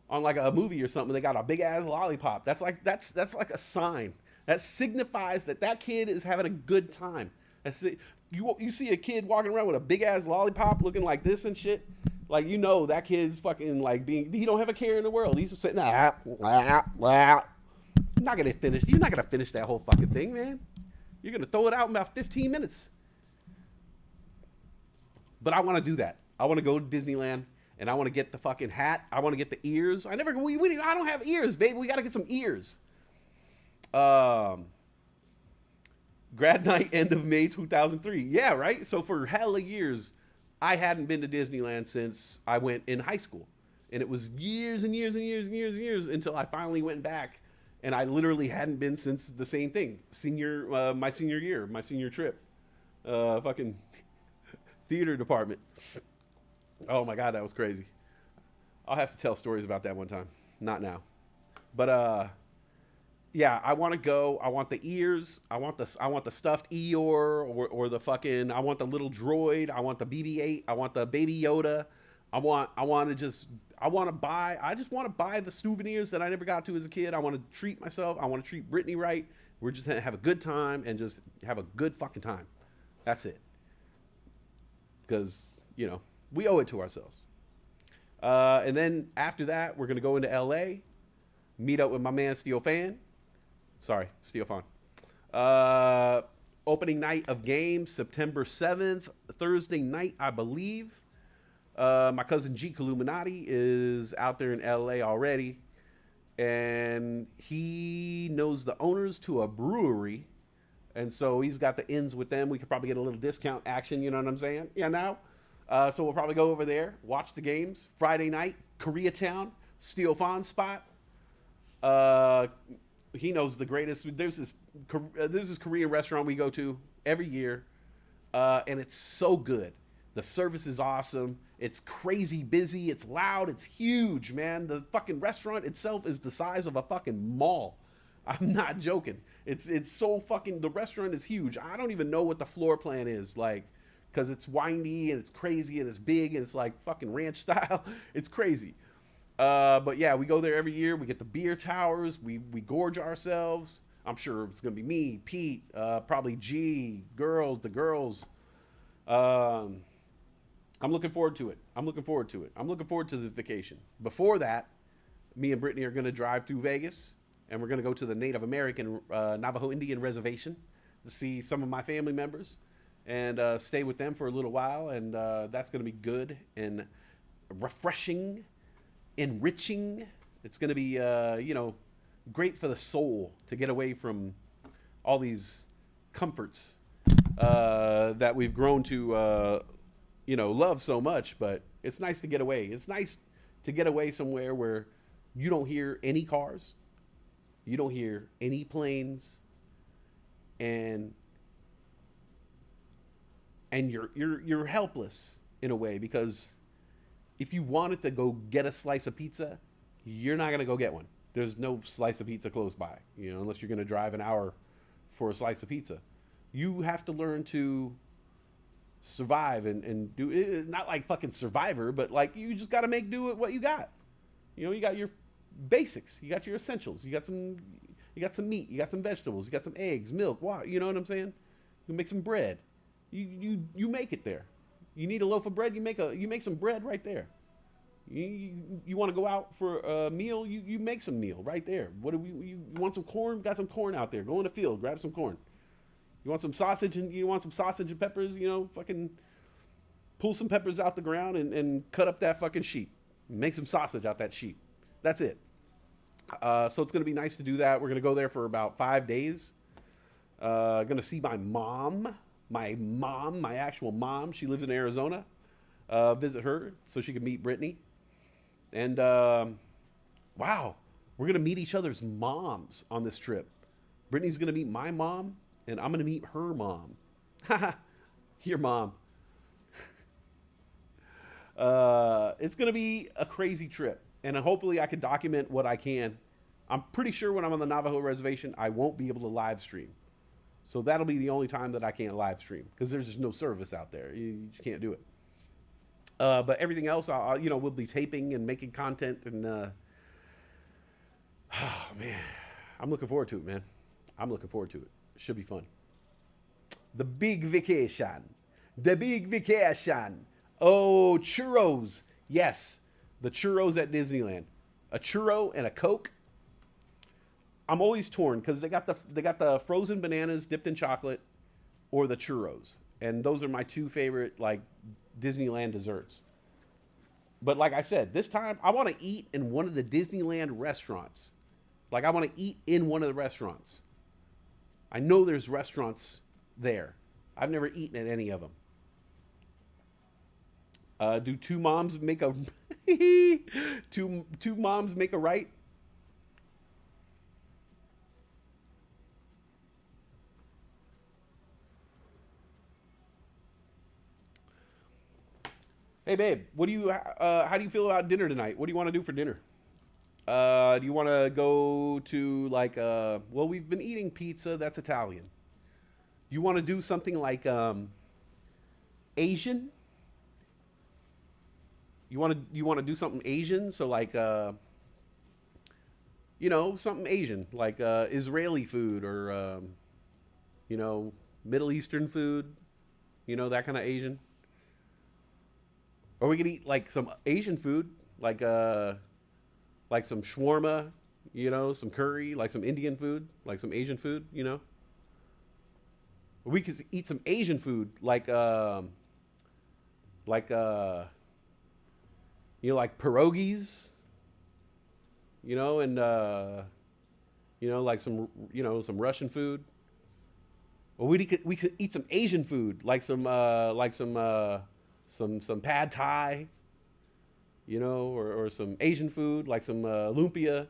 on like a movie or something. They got a big ass lollipop. That's like a sign that signifies that kid is having a good time. That's it. You see a kid walking around with a big ass lollipop looking like this and shit. Like, you know, that kid's fucking like he don't have a care in the world. He's just sitting there. You're not gonna finish that whole fucking thing, man. You're gonna throw it out in about 15 minutes. But I want to do that. I want to go to Disneyland and I want to get the fucking hat. I want to get the ears. I don't have ears, baby. We gotta get some ears. Grad night, end of May 2003. Yeah, right. So for hella years, I hadn't been to Disneyland since I went in high school, and it was years and years and years and years and years until I finally went back, and I literally hadn't been since the same thing. My senior trip, fucking theater department. Oh my God, that was crazy. I'll have to tell stories about that one time. Not now, but yeah, I want to go. I want the ears. I want the stuffed Eeyore or the fucking. I want the little droid. I want the BB-8. I want the baby Yoda. I just want to buy the souvenirs that I never got to as a kid. I want to treat myself. I want to treat Brittany right. We're just gonna have a good time and just have a good fucking time. That's it. Because, you know, we owe it to ourselves. And then after that, we're gonna go into LA, meet up with my man Steel Fan. Opening night of games, September 7th, Thursday night, I believe. My cousin Geek Illuminati is out there in LA already, and he knows the owners to a brewery, and so he's got the ins with them. We could probably get a little discount action, you know what I'm saying? Yeah, now. So we'll probably go over there, watch the games. Friday night, Koreatown, Steel Fan spot. He knows the greatest. There's this Korean restaurant we go to every year, and it's so good. The service is awesome. It's crazy busy. It's loud. It's huge, man. The fucking restaurant itself is the size of a fucking mall. I'm not joking. It's so fucking. The restaurant is huge. I don't even know what the floor plan is like, because it's windy and it's crazy and it's big and it's like fucking ranch style. It's crazy. But yeah, we go there every year. We get the beer towers. We gorge ourselves. I'm sure it's gonna be me, Pete, probably G, the girls. I'm looking forward to it. I'm looking forward to the vacation. Before that, me and Brittany are gonna drive through Vegas, and we're gonna go to the Native American Navajo Indian Reservation to see some of my family members and stay with them for a little while. And that's gonna be good and refreshing. Enriching. It's going to be, great for the soul to get away from all these comforts that we've grown to, love so much. But it's nice to get away. It's nice to get away somewhere where you don't hear any cars, you don't hear any planes, and you're helpless in a way, because if you wanted to go get a slice of pizza, you're not going to go get one. There's no slice of pizza close by, unless you're going to drive an hour for a slice of pizza. You have to learn to survive and do it. Not like fucking Survivor, but like you just got to make do with what you got. You know, you got your basics, you got your essentials, you got some meat, you got some vegetables, you got some eggs, milk, water. You know what I'm saying? You make some bread. You make it there. You need a loaf of bread. You make some bread right there. You want to go out for a meal? You make some meal right there. What do we? You want some corn? Got some corn out there. Go in the field, grab some corn. You want some sausage and peppers? You know, fucking pull some peppers out the ground and cut up that fucking sheep. Make some sausage out that sheep. That's it. So it's gonna be nice to do that. We're gonna go there for about 5 days. Gonna see my mom, my actual mom. She lives in Arizona. Visit her so she can meet Brittany. And wow, we're gonna meet each other's moms on this trip. Brittany's gonna meet my mom, and I'm gonna meet her mom. Your mom. It's gonna be a crazy trip, and hopefully I can document what I can. I'm pretty sure when I'm on the Navajo reservation, I won't be able to live stream. So that'll be the only time that I can't live stream because there's just no service out there. You just can't do it. But everything else, we'll be taping and making content, and oh man, I'm looking forward to it, man. I'm looking forward to it. It should be fun. The big vacation. Oh, churros. Yes, the churros at Disneyland. A churro and a Coke. I'm always torn because they got the frozen bananas dipped in chocolate, or the churros, and those are my two favorite like Disneyland desserts. But like I said, this time I want to eat in one of the Disneyland restaurants. Like I want to eat in one of the restaurants. I know there's restaurants there. I've never eaten at any of them. Do two moms make a two moms make a right? Hey babe, how do you feel about dinner tonight? What do you want to do for dinner? Do you want to go to like well, we've been eating pizza, that's Italian. You want to do something like Asian? You want to do something Asian? So like something Asian, like Israeli food or Middle Eastern food, that kind of Asian. Or we could eat like some Asian food, like some shawarma, some curry, like some Indian food, like some Asian food, Or we could eat some Asian food, like like pierogies, and like some Russian food. Or we could eat some Asian food, like some pad thai, or some Asian food, like some lumpia.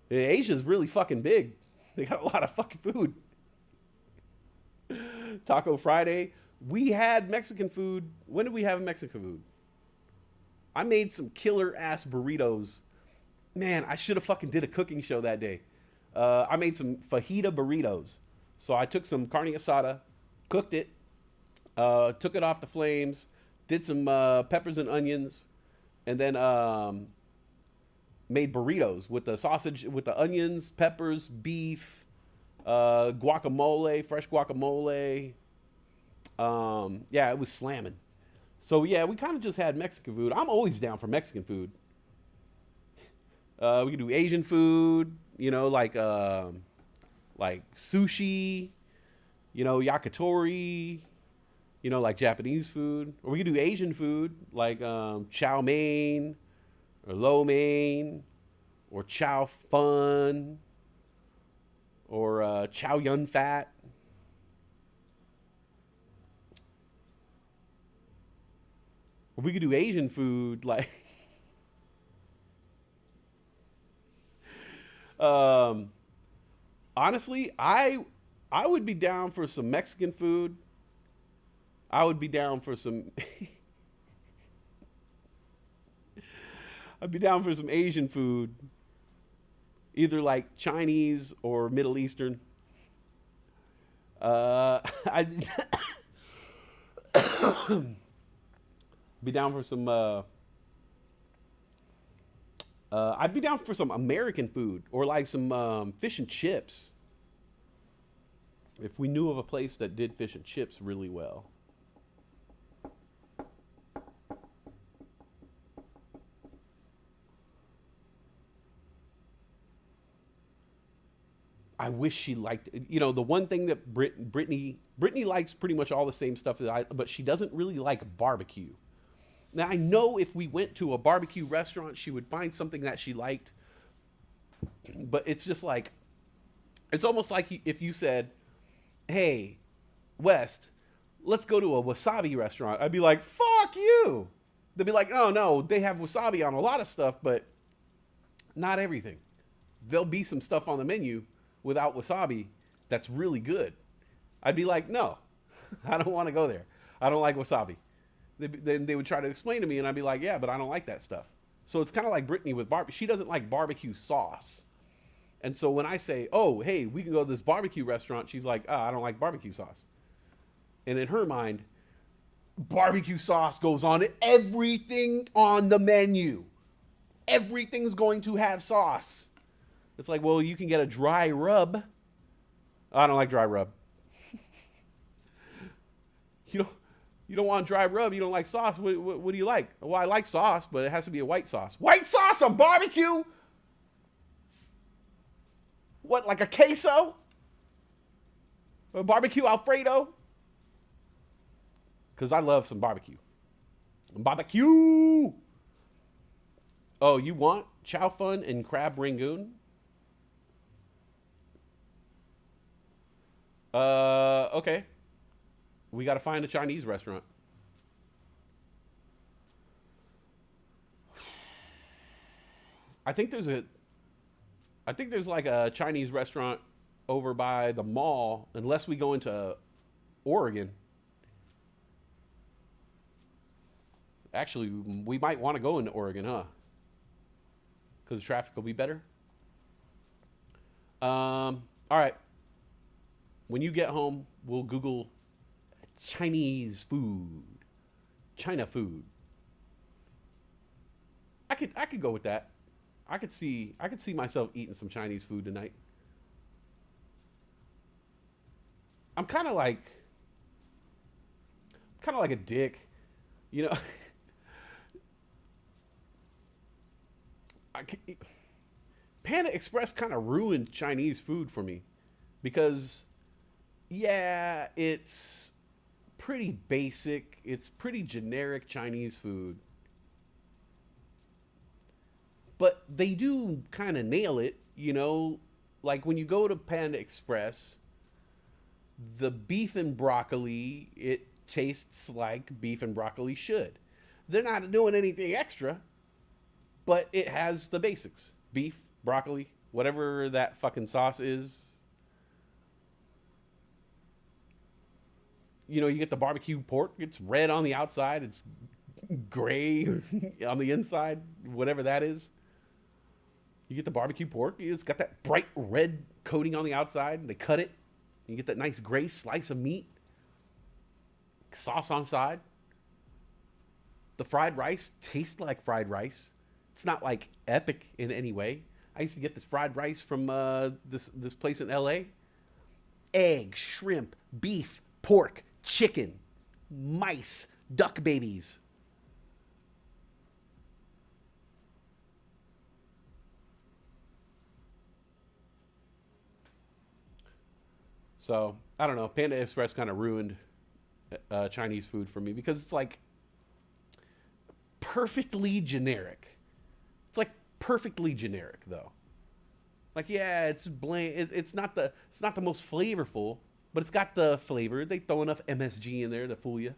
Asia's really fucking big. They got a lot of fucking food. Taco Friday. We had Mexican food. When did we have Mexican food? I made some killer ass burritos. Man, I should have fucking did a cooking show that day. I made some fajita burritos. So I took some carne asada, cooked it, took it off the flames, did some peppers and onions, and then made burritos with the sausage, with the onions, peppers, beef, guacamole, fresh guacamole. Yeah, it was slamming. So yeah, we kind of just had Mexican food. I'm always down for Mexican food. We could do Asian food, like sushi, yakitori, like Japanese food. Or we could do Asian food, like chow mein, or lo mein, or chow fun, or chow yun fat. Or we could do Asian food, like honestly, I would be down for some Mexican food. I would be down for some I'd be down for some Asian food, either like Chinese or Middle Eastern. I'd Be down for some. I'd be down for some American food or like some fish and chips. If we knew of a place that did fish and chips really well. I wish she liked, the one thing that Brittany likes pretty much all the same stuff but she doesn't really like barbecue. Now I know if we went to a barbecue restaurant, she would find something that she liked, but it's just like, it's almost like if you said, "Hey, West, let's go to a wasabi restaurant." I'd be like, "Fuck you." They'd be like, "Oh no, they have wasabi on a lot of stuff, but not everything. There'll be some stuff on the menu without wasabi that's really good." I'd be like, "No, I don't want to go there. I don't like wasabi." Then they would try to explain to me, and I'd be like, "Yeah, but I don't like that stuff." So it's kind of like Brittany with barbecue. She doesn't like barbecue sauce. And so when I say, "Oh, hey, we can go to this barbecue restaurant," she's like, "I don't like barbecue sauce." And in her mind, barbecue sauce goes on everything on the menu. Everything's going to have sauce. It's like, well, you can get a dry rub. I don't like dry rub. You don't want dry rub. You don't like sauce. What do you like? Well, I like sauce, but it has to be a white sauce. White sauce on barbecue? What, like a queso? A barbecue Alfredo? Because I love some barbecue. Barbecue! Oh, you want chow fun and crab rangoon? Okay. We got to find a Chinese restaurant. I think there's like a Chinese restaurant over by the mall, unless we go into Oregon. Actually, we might want to go into Oregon, huh? Because the traffic will be better. All right. When you get home, we'll Google Chinese food, China food. I could go with that. I could see myself eating some Chinese food tonight. I'm kind of like a dick, you know. I, Panda Express kind of ruined Chinese food for me because, yeah, it's pretty basic. It's pretty generic Chinese food. But they do kind of nail it, you know? Like when you go to Panda Express, the beef and broccoli, it tastes like beef and broccoli should. They're not doing anything extra, but it has the basics. Beef, broccoli, whatever that fucking sauce is. You know, you get the barbecue pork. It's red on the outside. It's gray on the inside, whatever that is. You get the barbecue pork. It's got that bright red coating on the outside. They cut it. You get that nice gray slice of meat. Sauce on side. The fried rice tastes like fried rice. It's not like epic in any way. I used to get this fried rice from this place in LA. Egg, shrimp, beef, pork, chicken, mice, duck babies. So, I don't know. Panda Express kind of ruined Chinese food for me because it's like perfectly generic. It's like perfectly generic though. Like, yeah, it's bland. It's not the most flavorful, but it's got the flavor. They throw enough MSG in there to fool you.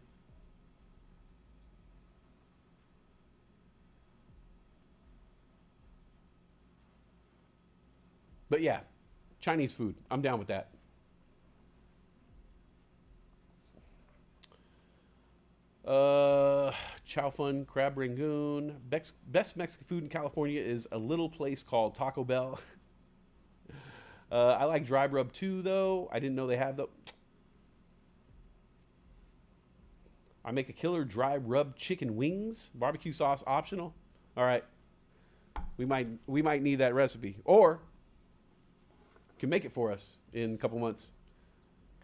But yeah, Chinese food. I'm down with that. Chow Fun, Crab Rangoon. Best Mexican food in California is a little place called Taco Bell. I like dry rub too, though. I didn't know they have the. I make a killer dry rub chicken wings, barbecue sauce optional. All right, we might need that recipe, or can make it for us in a couple months.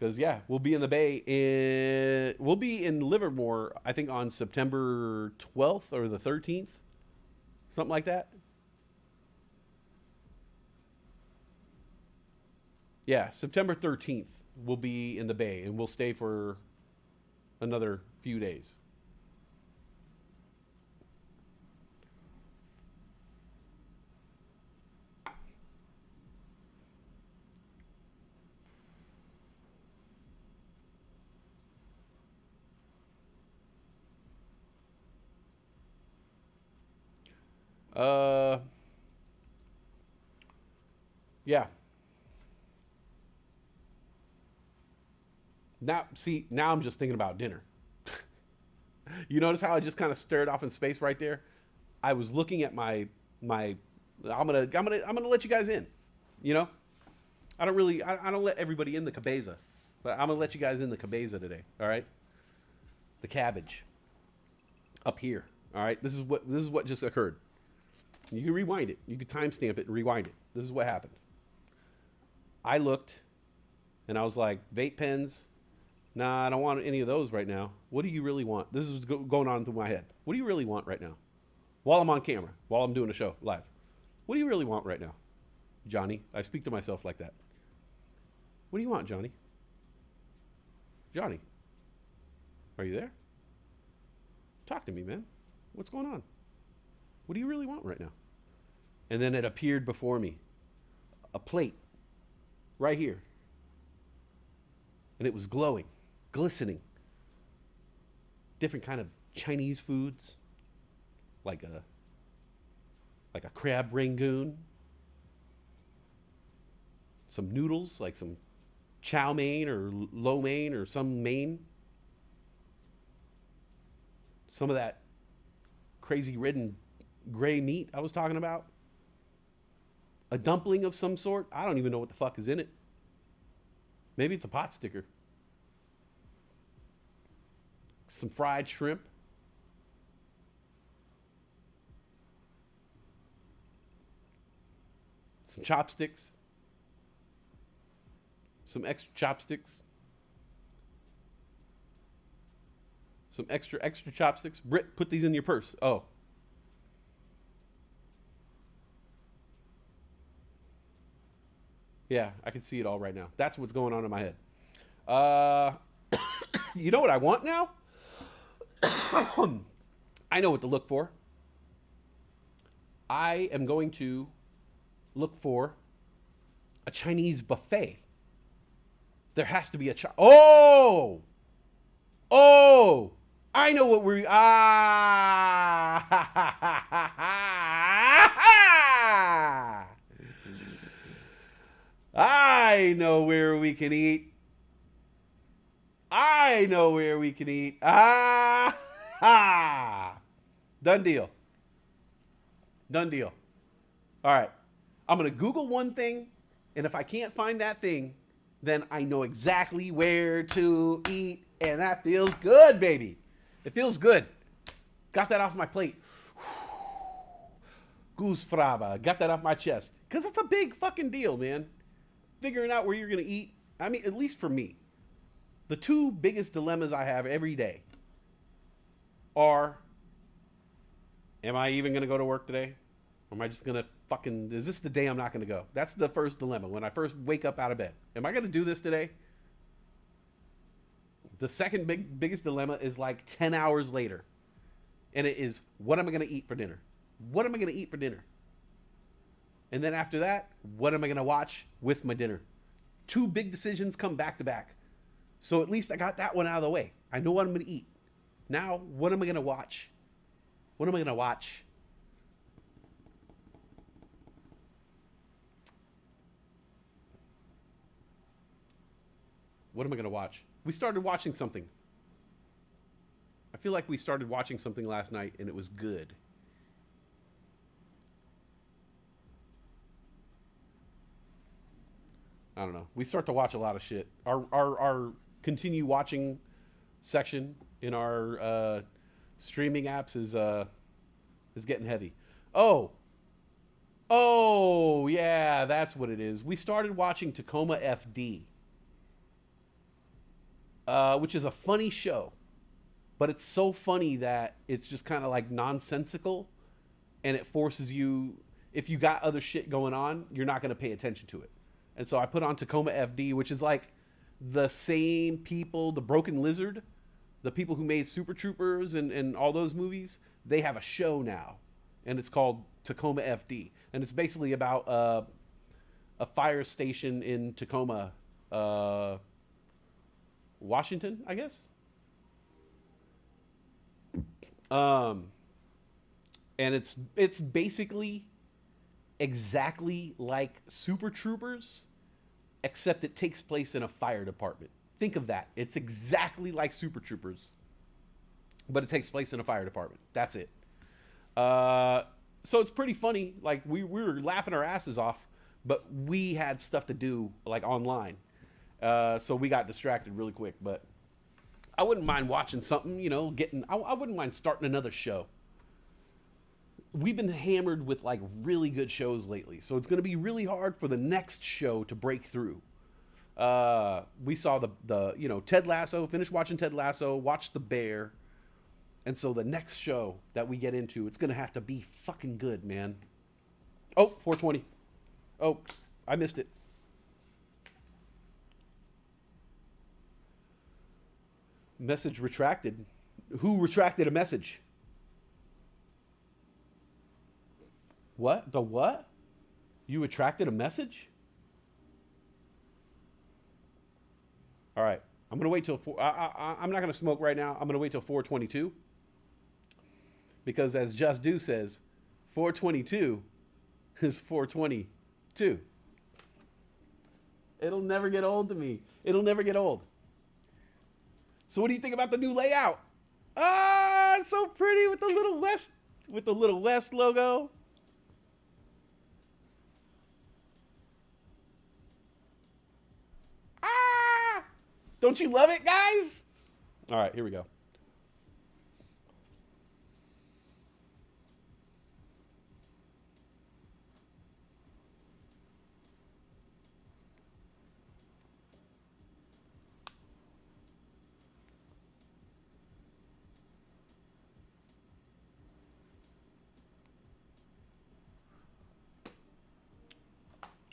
Because yeah, we'll be in the Bay. We'll be in Livermore, I think, on September 12th or the 13th, something like that. Yeah, September 13th, we'll be in the Bay, and we'll stay for another few days. Uh, yeah. Now, see, now I'm just thinking about dinner. You notice how I just kind of stared off in space right there? I was looking at my. I'm gonna let you guys in. You know, I don't let everybody in the cabeza, but I'm gonna let you guys in the cabeza today. All right, the cabbage up here. All right, this is what just occurred. You can rewind it. You can timestamp it and rewind it. This is what happened. I looked, and I was like, vape pens. Nah, I don't want any of those right now. What do you really want? This is going on through my head. What do you really want right now? While I'm on camera, while I'm doing a show live. What do you really want right now? Johnny, I speak to myself like that. What do you want, Johnny? Johnny, are you there? Talk to me, man. What's going on? What do you really want right now? And then it appeared before me. A plate right here. And it was glowing, glistening. Different kind of Chinese foods. Like a crab rangoon. Some noodles, like some chow mein or lo mein or some mein. Some of that crazy red and gray meat I was talking about. A dumpling of some sort. I don't even know what the fuck is in it. Maybe it's a pot sticker. Some fried shrimp. Some chopsticks. Some extra chopsticks. Some extra chopsticks. Britt, put these in your purse. Oh. Yeah, I can see it all right now. That's what's going on in my head. Uh, you know what I want now? I know what to look for. I am going to look for a Chinese buffet. There has to be a Oh! Oh! I know what we're... I know where we can eat. I know where we can eat. Done deal. Done deal. All right. I'm going to Google one thing, and if I can't find that thing, then I know exactly where to eat, and that feels good, baby. It feels good. Got that off my plate. Goose fraba. Got that off my chest. Because it's a big fucking deal, man. Figuring out where you're going to eat. I mean, at least for me. The two biggest dilemmas I have every day are, am I even going to go to work today? Or am I just going to fucking, is this the day I'm not going to go? That's the first dilemma when I first wake up out of bed. Am I going to do this today? The second biggest dilemma is like 10 hours later. And it is, what am I going to eat for dinner? What am I going to eat for dinner? And then after that, what am I going to watch with my dinner? Two big decisions come back to back. So at least I got that one out of the way. I know what I'm going to eat. Now, what am I going to watch? What am I going to watch? What am I going to watch? We started watching something. I feel like we started watching something last night and it was good. I don't know. We start to watch a lot of shit. Our continue watching section in our streaming apps is getting heavy. Oh, oh yeah, that's what it is. We started watching Tacoma FD, which is a funny show, but it's so funny that it's just kind of like nonsensical, and it forces you. If you got other shit going on, you're not going to pay attention to it. And so I put on Tacoma FD, which is like the same people, the Broken Lizard, the people who made Super Troopers and all those movies, they have a show now, and it's called Tacoma FD, and it's basically about a fire station in Tacoma, Washington, I guess. Um, and it's basically exactly like Super Troopers, except it takes place in a fire department. Think of that. It's exactly like Super Troopers, but it takes place in a fire department. That's it. So it's pretty funny. Like we were laughing our asses off, but we had stuff to do like online. So we got distracted really quick. But I wouldn't mind watching something, you know, I wouldn't mind starting another show. We've been hammered with like really good shows lately, so it's going to be really hard for the next show to break through. We saw the Ted Lasso, finished watching Ted Lasso, watched The Bear, and so the next show that we get into, it's going to have to be fucking good, man. Oh, 420. Oh, I missed it. Message retracted. Who retracted a message? What? The what? You retracted a message? All right. I'm going to wait till 4. I'm not going to smoke right now. I'm going to wait till 422. Because as Just Do says, 422 is 422. It'll never get old to me. It'll never get old. So what do you think about the new layout? Ah, it's so pretty with the little West logo. Don't you love it, guys? All right, here we go.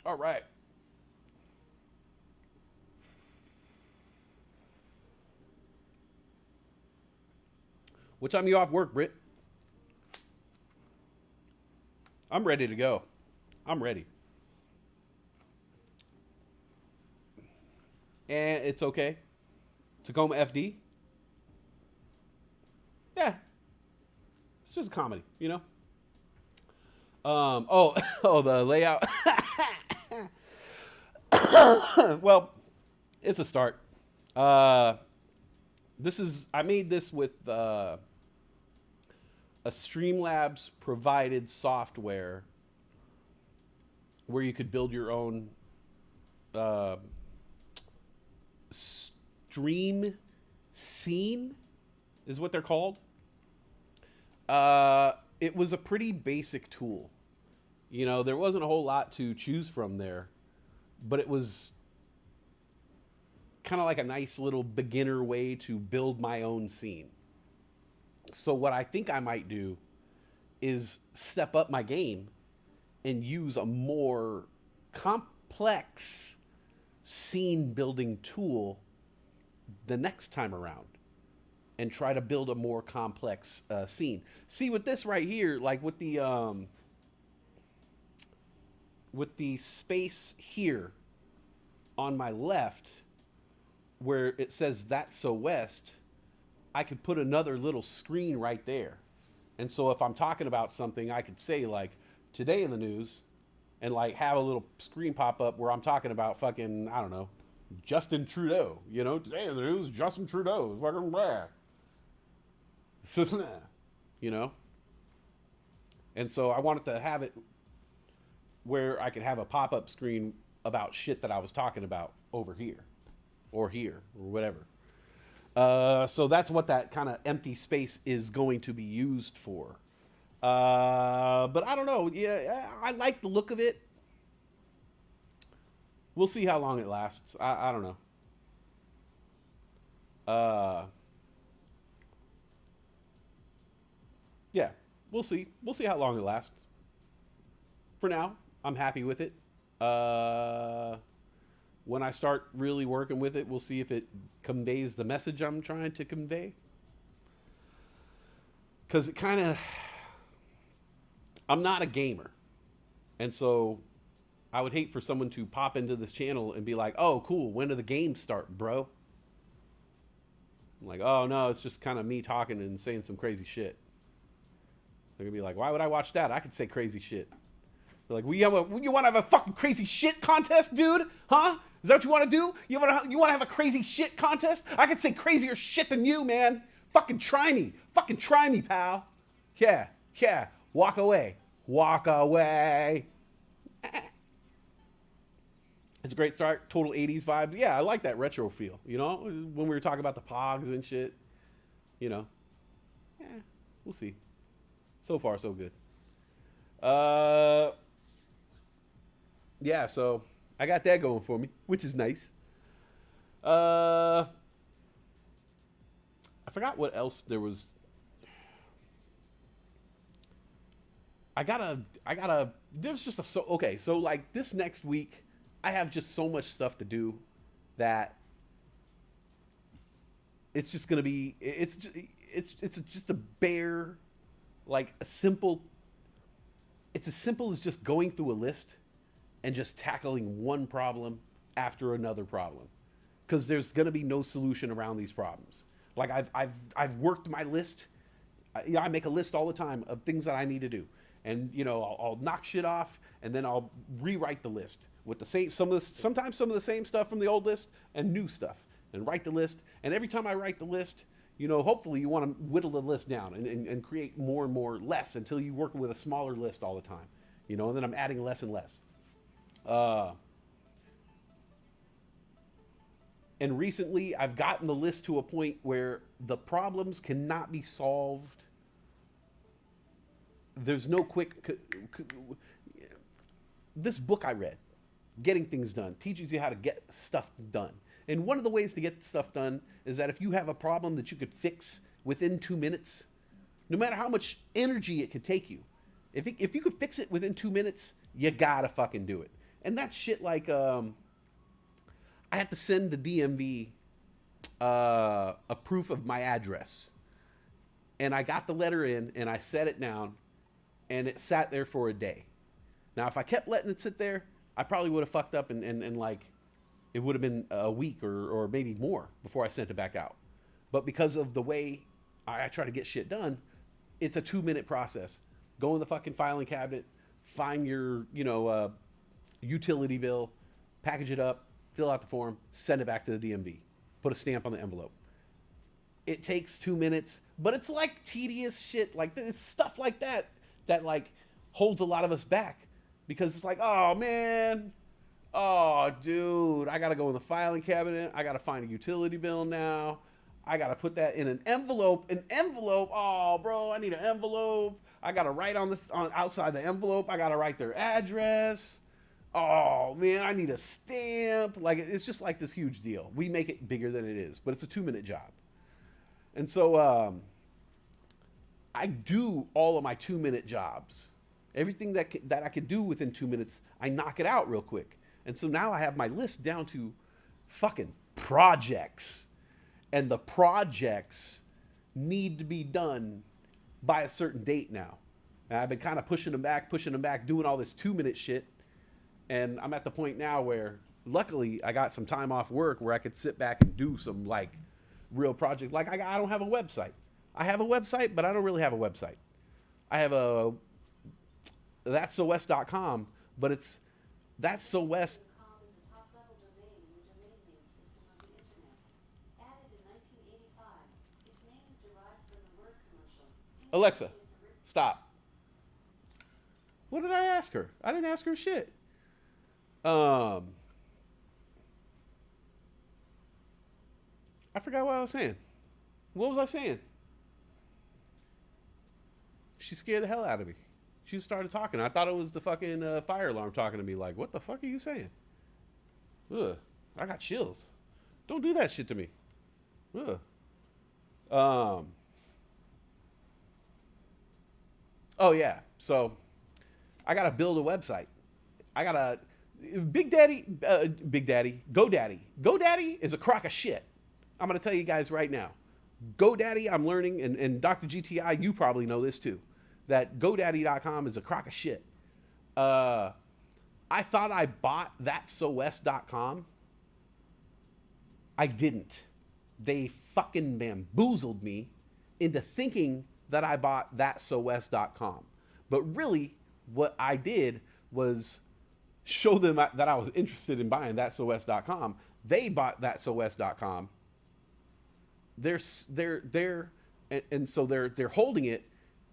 All right. What time are you off work, Britt? I'm ready to go. I'm ready. And it's okay. Tacoma FD. Yeah. It's just a comedy, you know? Oh, the layout. Well, it's a start. I made this with a Streamlabs provided software where you could build your own stream scene, is what they're called. It was a pretty basic tool. You know, there wasn't a whole lot to choose from there, but it was kind of like a nice little beginner way to build my own scene. So what I think I might do is step up my game and use a more complex scene building tool the next time around and try to build a more complex scene. See, with this right here, like with the space here on my left where it says "That's So West," I could put another little screen right there. And so if I'm talking about something, I could say like today in the news and like have a little screen pop up where I'm talking about fucking, I don't know, Justin Trudeau. You know, today in the news, Justin Trudeau is fucking blah. You know? And so I wanted to have it where I could have a pop-up screen about shit that I was talking about over here or whatever. So that's what that kind of empty space is going to be used for. But I don't know. Yeah, I like the look of it. We'll see how long it lasts. I don't know. Uh, yeah, we'll see. We'll see how long it lasts. For now, I'm happy with it. Uh, when I start really working with it, we'll see if it conveys the message I'm trying to convey. Because it kind of, I'm not a gamer. And so I would hate for someone to pop into this channel and be like, oh, cool, when do the games start, bro? I'm like, oh, no, it's just kind of me talking and saying some crazy shit. They're going to be like, why would I watch that? I could say crazy shit. They're like, well, you want to have a fucking crazy shit contest, dude? Huh? Is that what you want to do? You want to have a crazy shit contest? I could say crazier shit than you, man. Fucking try me. Fucking try me, pal. Yeah, yeah. Walk away. Walk away. It's a great start. Total 80s vibes. Yeah, I like that retro feel. You know, when we were talking about the pogs and shit. You know. Yeah, we'll see. So far, so good. Yeah, so I got that going for me, which is nice. I forgot what else there was. There's just okay, so like this next week, I have just so much stuff to do that it's just gonna be, it's just a bare, like a simple, it's as simple as just going through a list and just tackling one problem after another problem, because there's gonna be no solution around these problems. Like I've worked my list. I make a list all the time of things that I need to do, and you know I'll knock shit off, and then I'll rewrite the list with the same sometimes some of the same stuff from the old list and new stuff, and write the list. And every time I write the list, you know, hopefully you want to whittle the list down and create more and more less until you work with a smaller list all the time, you know. And then I'm adding less and less. And recently, I've gotten the list to a point where the problems cannot be solved. There's no quick. This book I read, Getting Things Done, teaches you how to get stuff done. And one of the ways to get stuff done is that if you have a problem that you could fix within 2 minutes, no matter how much energy it could take you, if you could fix it within 2 minutes, you gotta fucking do it. And that's shit like I had to send the DMV a proof of my address. And I got the letter in and I set it down and it sat there for a day. Now, if I kept letting it sit there, I probably would have fucked up and like it would have been a week or maybe more before I sent it back out. But because of the way I try to get shit done, it's a 2-minute process. Go in the fucking filing cabinet, find your, utility bill, package it up, fill out the form, send it back to the DMV, put a stamp on the envelope. It takes 2 minutes, but it's like tedious shit. Like it's stuff like that like holds a lot of us back, because it's like, oh man, oh dude, I gotta go in the filing cabinet. I gotta find a utility bill now. I gotta put that in an envelope. Oh bro, I need an envelope. I gotta write on outside the envelope. I gotta write their address. Oh man, I need a stamp. Like it's just like this huge deal. We make it bigger than it is, but it's a 2-minute job. And so I do all of my 2-minute jobs. Everything that I could do within 2 minutes, I knock it out real quick. And so now I have my list down to fucking projects. And the projects need to be done by a certain date now. And I've been kind of pushing them back, doing all this 2-minute shit. And I'm at the point now where, luckily, I got some time off work where I could sit back and do some, like, real project. Like, I don't have a website. I have a website, but I don't really have a website. I have a that'ssowest.com, but it's that's so west. Alexa, stop. What did I ask her? I didn't ask her shit. I forgot what I was saying. What was I saying? She scared the hell out of me. She started talking. I thought it was the fucking fire alarm talking to me. Like, what the fuck are you saying? Ugh. I got chills. Don't do that shit to me. Ugh. Um. Oh yeah. So I gotta build a website. I gotta Big Daddy, GoDaddy. GoDaddy is a crock of shit. I'm gonna tell you guys right now. GoDaddy, I'm learning, and Dr. GTI, you probably know this too, that GoDaddy.com is a crock of shit. I thought I bought thatsowest.com. I didn't. They fucking bamboozled me into thinking that I bought thatsowest.com. But really, what I did was show them that I was interested in buying thatsowest.com. They bought thatsowest.com. And so they're holding it,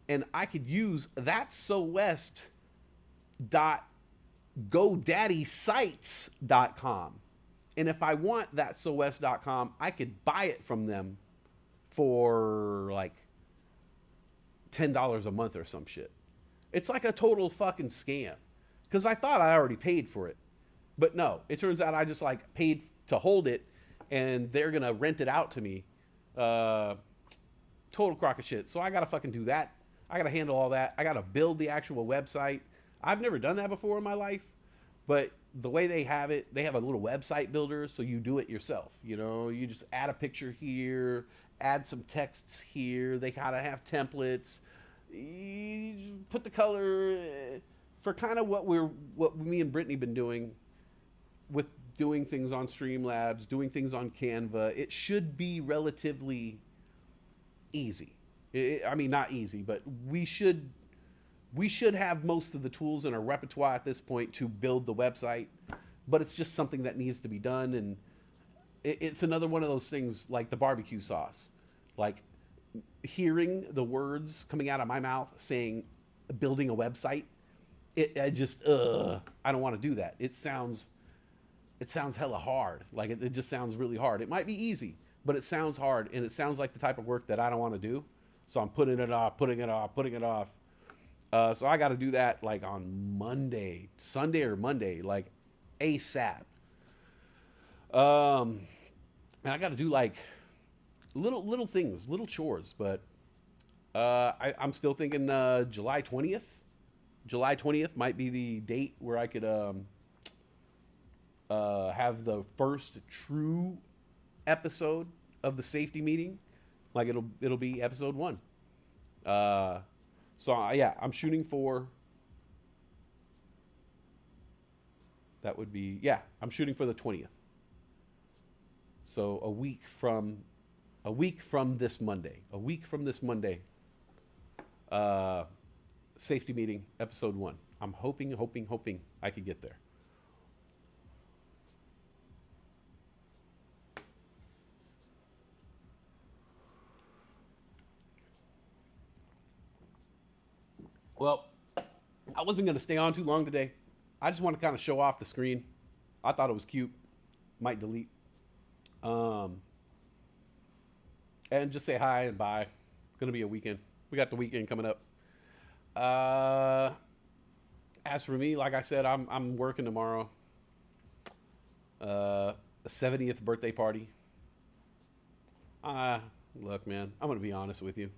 and I could use thatsowest.godaddysites.com. And if I want thatsowest.com, I could buy it from them for like $10 a month or some shit. It's like a total fucking scam. Because I thought I already paid for it. But no, it turns out I just like paid to hold it, and they're going to rent it out to me. Total crock of shit. So I got to fucking do that. I got to handle all that. I got to build the actual website. I've never done that before in my life. But the way they have it, they have a little website builder, so you do it yourself. You know, you just add a picture here, add some texts here. They kind of have templates. You put the color for kind of what me and Brittany been doing with doing things on Streamlabs, doing things on Canva. It should be relatively easy. I mean, not easy, but we should have most of the tools in our repertoire at this point to build the website, but it's just something that needs to be done. And it's another one of those things like the barbecue sauce, like hearing the words coming out of my mouth saying building a website. I don't want to do that. It sounds hella hard. Like it just sounds really hard. It might be easy, but it sounds hard, and it sounds like the type of work that I don't want to do. So I'm putting it off. So I got to do that like on Sunday or Monday, like ASAP. And I got to do like little things, little chores, but I'm still thinking July 20th. July 20th might be the date where I could have the first true episode of the safety meeting. Like it'll be episode 1. So yeah, I'm shooting for. That would be, yeah, I'm shooting for the 20th. So a week from this Monday. Safety meeting, episode 1. I'm hoping I could get there. Well, I wasn't going to stay on too long today. I just want to kind of show off the screen. I thought it was cute. Might delete. And just say hi and bye. It's going to be a weekend. We got the weekend coming up. As for me, like I said, I'm working tomorrow. A 70th birthday party. Look, man, I'm going to be honest with you.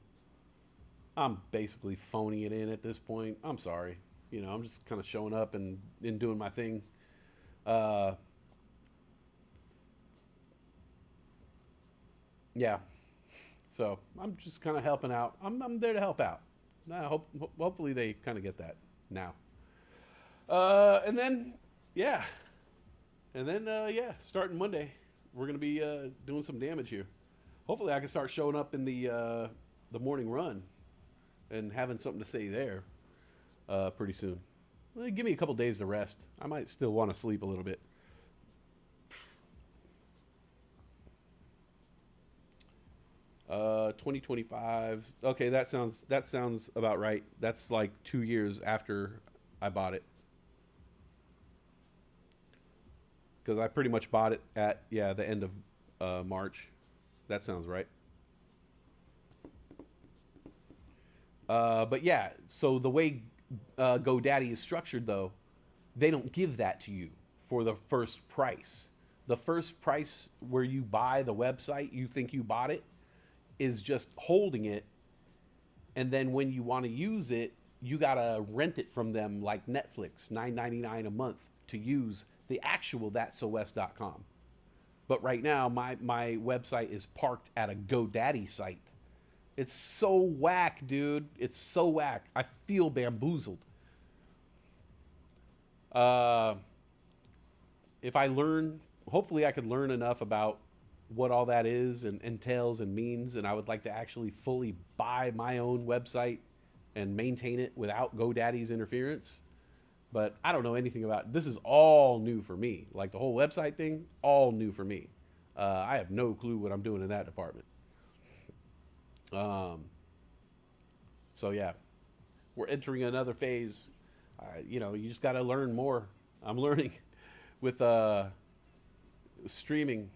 I'm basically phoning it in at this point. I'm sorry. You know, I'm just kind of showing up and doing my thing. Yeah. So I'm just kind of helping out. I'm there to help out. Hopefully they kind of get that now. And then, yeah. Starting Monday, we're going to be doing some damage here. Hopefully I can start showing up in the morning run and having something to say there pretty soon. Well, give me a couple days to rest. I might still want to sleep a little bit. Uh, 2025. Okay, that sounds about right. That's like 2 years after I bought it. Because I pretty much bought it at the end of March. That sounds right. But yeah, so the way GoDaddy is structured, though, they don't give that to you for the first price. The first price where you buy the website, you think you bought it, is just holding it. And then when you want to use it, you got to rent it from them like Netflix, $9.99 a month to use the actual thatsowest.com. But right now, my website is parked at a GoDaddy site. It's so whack, dude. It's so whack. I feel bamboozled. If I learn, hopefully I could learn enough about what all that is and entails and means, and I would like to actually fully buy my own website and maintain it without GoDaddy's interference. But I don't know anything about it. This is all new for me. Like the whole website thing, all new for me. I have no clue what I'm doing in that department. So yeah, we're entering another phase. You know, you just got to learn more. I'm learning with streaming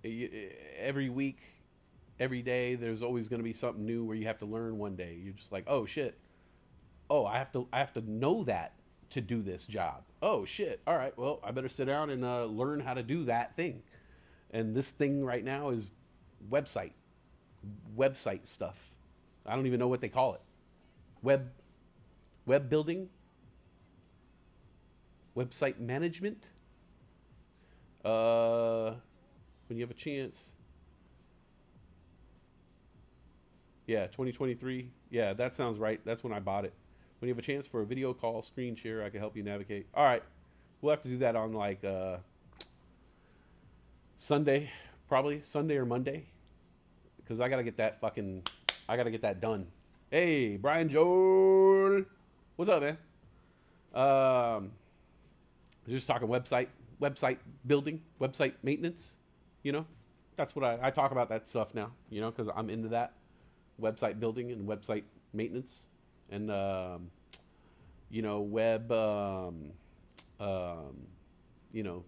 every week, every day. There's always going to be something new where you have to learn one day. You're just like, oh shit. Oh, I have to know that to do this job. Oh shit. All right. Well, I better sit down and learn how to do that thing. And this thing right now is website stuff. I don't even know what they call it. Web building, website management. When you have a chance. Yeah, 2023. Yeah, that sounds right. That's when I bought it. When you have a chance for a video call, screen share, I can help you navigate. All right. We'll have to do that on like Sunday, probably Sunday or Monday. Because I got to get that done. Hey, Brian Joel. What's up, man? Just talking website building, website maintenance. You know, that's what I talk about that stuff now, you know, because I'm into that. Website building and website maintenance. And, you know, web, you know,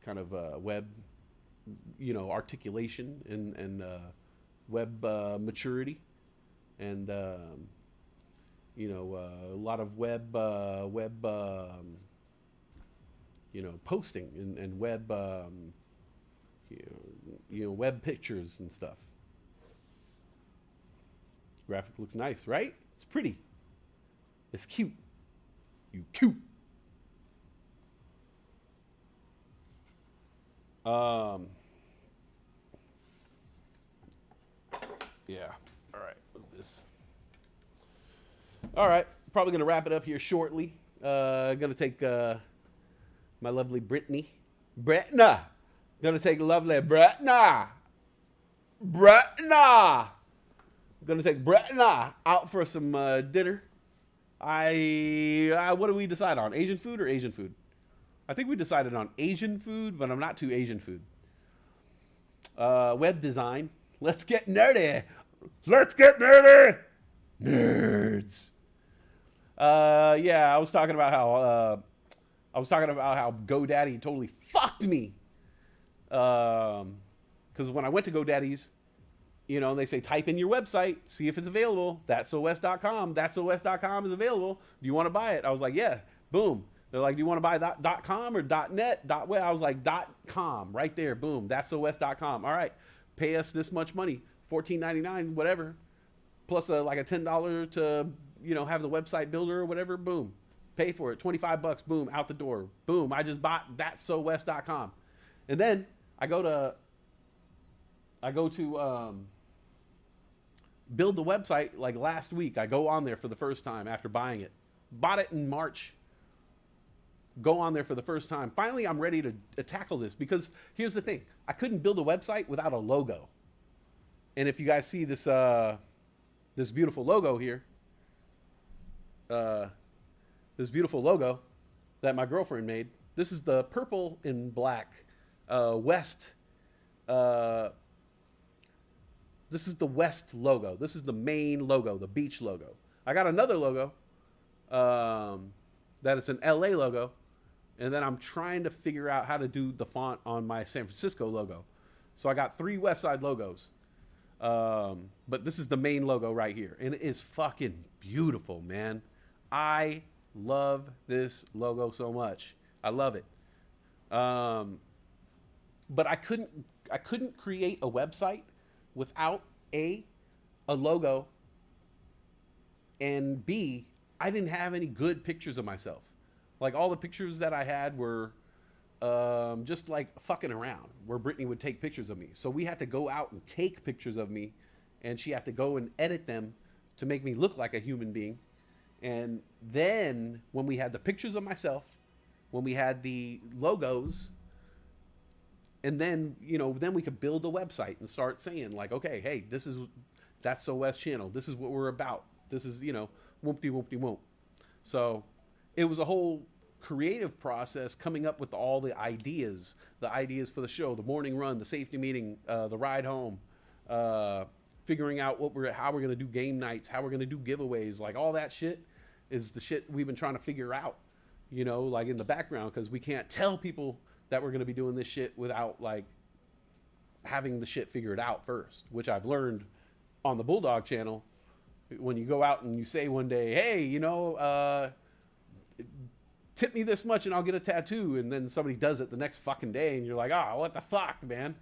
kind of web, you know, articulation and web maturity. And, you know, a lot of web, you know, posting and web, you know, web pictures and stuff. Graphic looks nice, right? It's pretty. It's cute. You cute. Yeah. All right. Move this. All right. Probably gonna wrap it up here shortly. Gonna take my lovely Bretna. Gonna take lovely Bretna. Gonna take Bretna out for some dinner. What do we decide on? Asian food or Asian food? I think we decided on Asian food, but I'm not too Asian food. Web design. Let's get nerdy. Nerds. Yeah, I was talking about how GoDaddy totally fucked me. Because when I went to GoDaddy's, you know, they say type in your website, see if it's available. Thatsowest.com. Thatsowest.com is available. Do you want to buy it? I was like, yeah. Boom. They're like, do you want to buy .com or .net? .web? I was like, .com. Right there. Boom. Thatsowest.com. All right. Pay us this much money. $14.99, whatever. Plus like a $10 to, you know, have the website builder or whatever. Boom. Pay for it. $25. Boom. Out the door. Boom. I just bought thatsowest.com. And then I go to build the website like last week. I go on there for the first time after buying it. Bought it in March. Go on there for the first time. Finally, I'm ready to tackle this because here's the thing. I couldn't build a website without a logo. And if you guys see this this beautiful logo here, this beautiful logo that my girlfriend made, this is the purple and black West. This is the West logo. This is the main logo, the beach logo. I got another logo that is an LA logo. And then I'm trying to figure out how to do the font on my San Francisco logo. So I got 3 Westside logos. But this is the main logo right here, and it is fucking beautiful, man. I love this logo so much. I love it. But I couldn't create a website without a logo, and B, I didn't have any good pictures of myself. Like all the pictures that I had were just like fucking around, where Brittany would take pictures of me. So we had to go out and take pictures of me, and she had to go and edit them to make me look like a human being. And then when we had the pictures of myself, when we had the logos, and then then we could build a website and start saying like, okay, hey, that's the West channel. This is what we're about. This is whoopty whoopty whoop. So it was a whole creative process coming up with all the ideas for the show, the morning run, the safety meeting, the ride home, figuring out how we're gonna do game nights, how we're gonna do giveaways, like all that shit is the shit we've been trying to figure out, like in the background, because we can't tell people that we're gonna be doing this shit without like having the shit figured out first, which I've learned on the Bulldog channel. When you go out and you say one day, hey, tip me this much and I'll get a tattoo, and then somebody does it the next fucking day and you're like, what the fuck, man?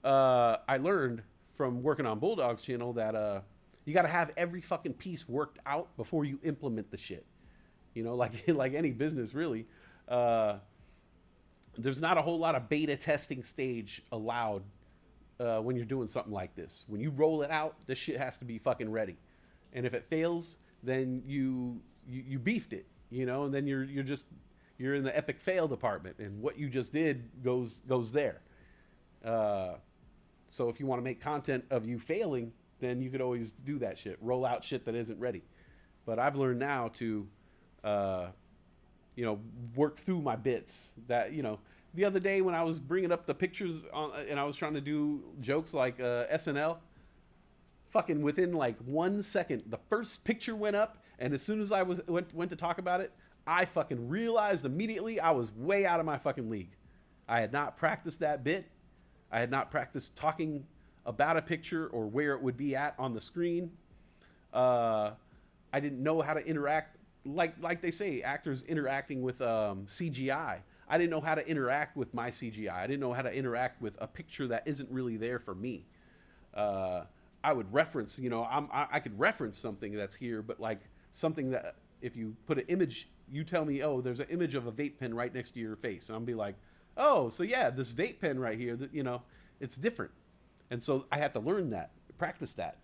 I learned from working on Bulldog's channel that you got to have every fucking piece worked out before you implement the shit. Like any business, really. There's not a whole lot of beta testing stage allowed when you're doing something like this. When you roll it out, this shit has to be fucking ready. And if it fails, then you beefed it, and then you're in the epic fail department, and what you just did goes there. So if you want to make content of you failing, then you could always do that shit, roll out shit that isn't ready. But I've learned now to work through my bits. That the other day when I was bringing up the pictures and I was trying to do jokes like SNL, fucking within like 1 second, the first picture went up, and as soon as I went to talk about it, I fucking realized immediately I was way out of my fucking league. I had not practiced that bit. I had not practiced talking about a picture or where it would be at on the screen. I didn't know how to interact, like they say, actors interacting with CGI. I didn't know how to interact with my CGI. I didn't know how to interact with a picture that isn't really there for me. I would reference, I could reference something that's here, but like something that if you put an image, you tell me, oh, there's an image of a vape pen right next to your face. And I'll be like, oh, so yeah, this vape pen right here, it's different. And so I had to learn that, practice that.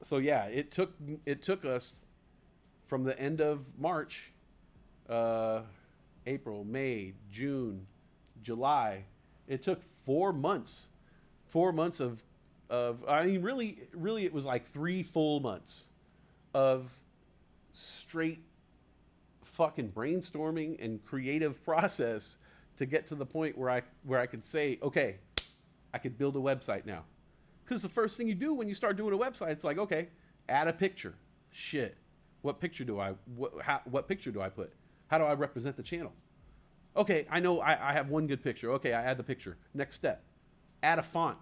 So yeah, it took us from the end of March, April, May, June, July. It took 4 months. 4 months of I mean, really, it was like 3 full months of straight fucking brainstorming and creative process to get to the point where I could say, okay, I could build a website now. Because the first thing you do when you start doing a website, it's like, okay, add a picture. Shit, what picture do I put? How do I represent the channel? Okay, I know I have one good picture. Okay, I add the picture. Next step, add a font.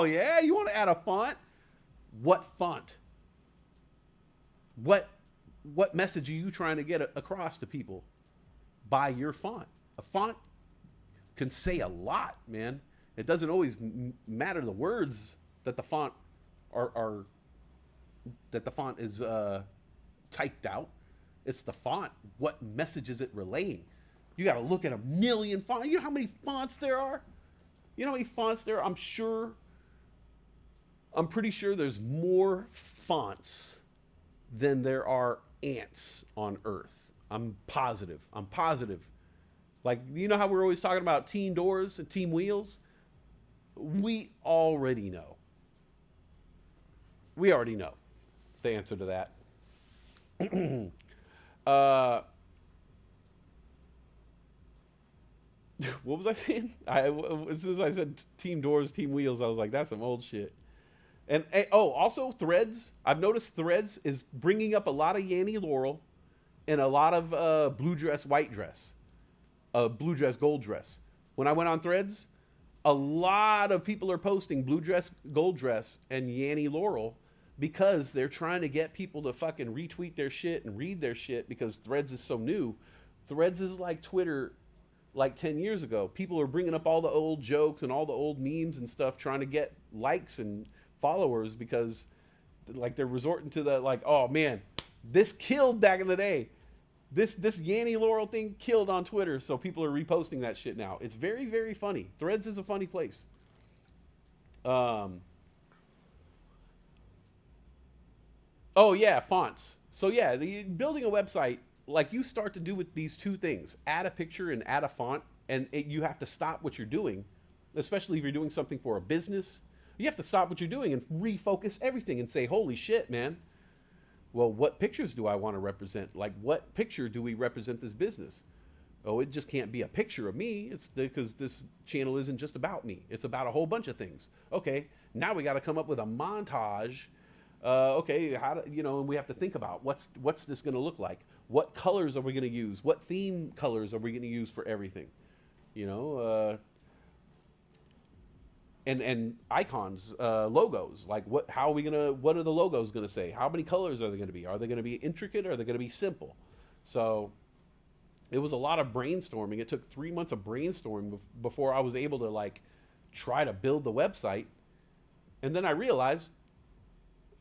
Yeah, you want to add a font? What font? What message are you trying to get across to people by your font? A font can say a lot, man. It doesn't always matter the words that the font is typed out. It's the font. What message is it relaying? You got to look at a million fonts. You know how many fonts there are? I'm pretty sure there's more fonts than there are ants on Earth. I'm positive. Like, you know how we're always talking about team doors and team wheels? We already know. We already know the answer to that. What was I saying? As soon as I said team doors, team wheels, I was like, that's some old shit. And also Threads. I've noticed Threads is bringing up a lot of Yanny Laurel and a lot of blue dress, white dress, blue dress, gold dress. When I went on Threads, a lot of people are posting blue dress, gold dress, and Yanny Laurel because they're trying to get people to fucking retweet their shit and read their shit because Threads is so new. Threads is like Twitter like 10 years ago. People are bringing up all the old jokes and all the old memes and stuff trying to get likes and followers because like they're resorting to the like, oh man, this killed back in the day. This Yanny Laurel thing killed on Twitter, so people are reposting that shit now. It's very, very funny. Threads is a funny place. Oh yeah, fonts. So yeah, building a website, like you start to do with these two things: add a picture and add a font, and you have to stop what you're doing, especially if you're doing something for a business. You have to stop what you're doing and refocus everything and say, "Holy shit, man! Well, what pictures do I want to represent? Like, what picture do we represent this business? Oh, it just can't be a picture of me. It's because this channel isn't just about me. It's about a whole bunch of things. Okay, now we got to come up with a montage. Okay, how do and we have to think about what's this going to look like? What colors are we going to use? What theme colors are we going to use for everything? And icons, logos, like what are the logos gonna say? How many colors are they gonna be? Are they gonna be intricate or are they gonna be simple? So it was a lot of brainstorming. It took 3 months of brainstorming before I was able to like try to build the website. And then I realized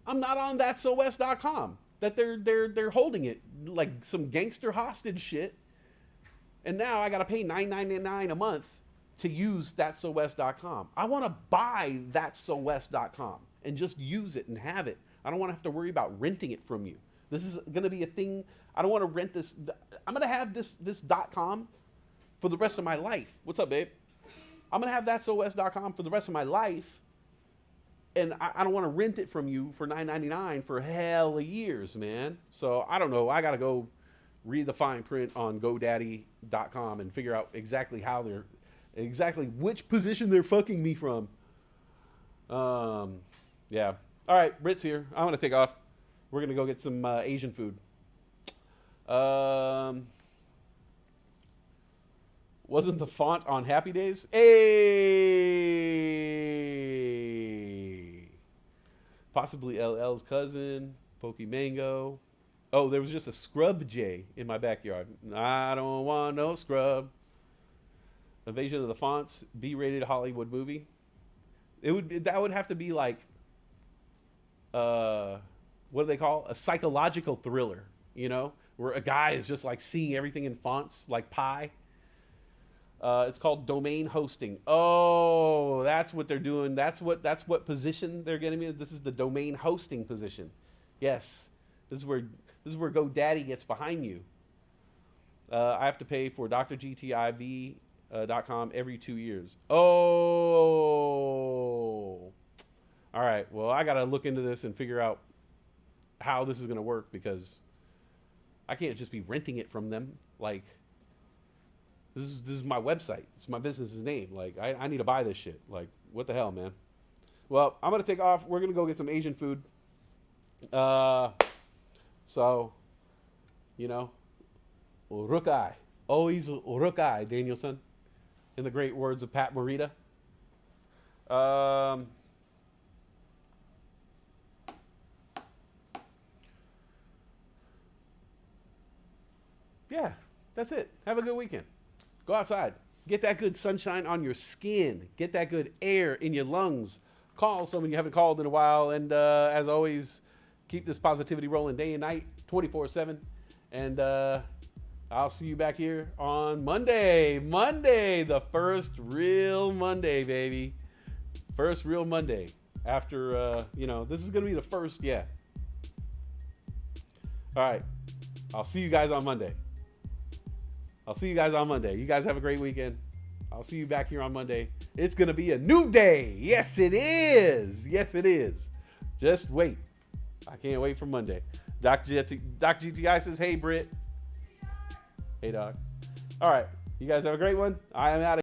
I'm not on thatsowest.com, that they're holding it like some gangster hostage shit. And now I gotta pay $9.99 a month to use thatsowest.com. I want to buy thatsowest.com and just use it and have it. I don't want to have to worry about renting it from you. This is going to be a thing. I don't want to rent this. I'm going to have this .com for the rest of my life. What's up, babe? I'm going to have thatsowest.com for the rest of my life. And I don't want to rent it from you for $9.99 for hell of years, man. So I don't know. I got to go read the fine print on GoDaddy.com and figure out exactly which position they're fucking me from. Yeah. All right, Brit's here. I'm going to take off. We're going to go get some Asian food. Wasn't the font on Happy Days? Hey! Possibly LL's cousin, Pokey Mango. Oh, there was just a scrub jay in my backyard. I don't want no scrub. Invasion of the Fonts, B-rated Hollywood movie. That would have to be like, what do they call a psychological thriller? Where a guy is just like seeing everything in fonts, like Pi. It's called domain hosting. Oh, that's what they're doing. That's what position they're getting me. This is the domain hosting position. Yes, this is where GoDaddy gets behind you. I have to pay for drgtiv.com every 2 years. Oh, all right. Well, I got to look into this and figure out how this is going to work because I can't just be renting it from them. Like, this is my website. It's my business's name. Like, I need to buy this shit. Like, what the hell, man? Well, I'm going to take off. We're going to go get some Asian food. So, Urukai. Always Urukai, Danielson. In the great words of Pat Morita. Yeah, that's it. Have a good weekend. Go outside. Get that good sunshine on your skin. Get that good air in your lungs. Call someone you haven't called in a while. And as always, keep this positivity rolling day and night, 24/7. And I'll see you back here on Monday. Monday, the first real Monday, baby. First real Monday. After, this is going to be the first, yeah. All right. I'll see you guys on Monday. You guys have a great weekend. I'll see you back here on Monday. It's going to be a new day. Yes, it is. Yes, it is. Just wait. I can't wait for Monday. Doc GTI says, hey, Britt. Hey, dog. All right. You guys have a great one. I am out of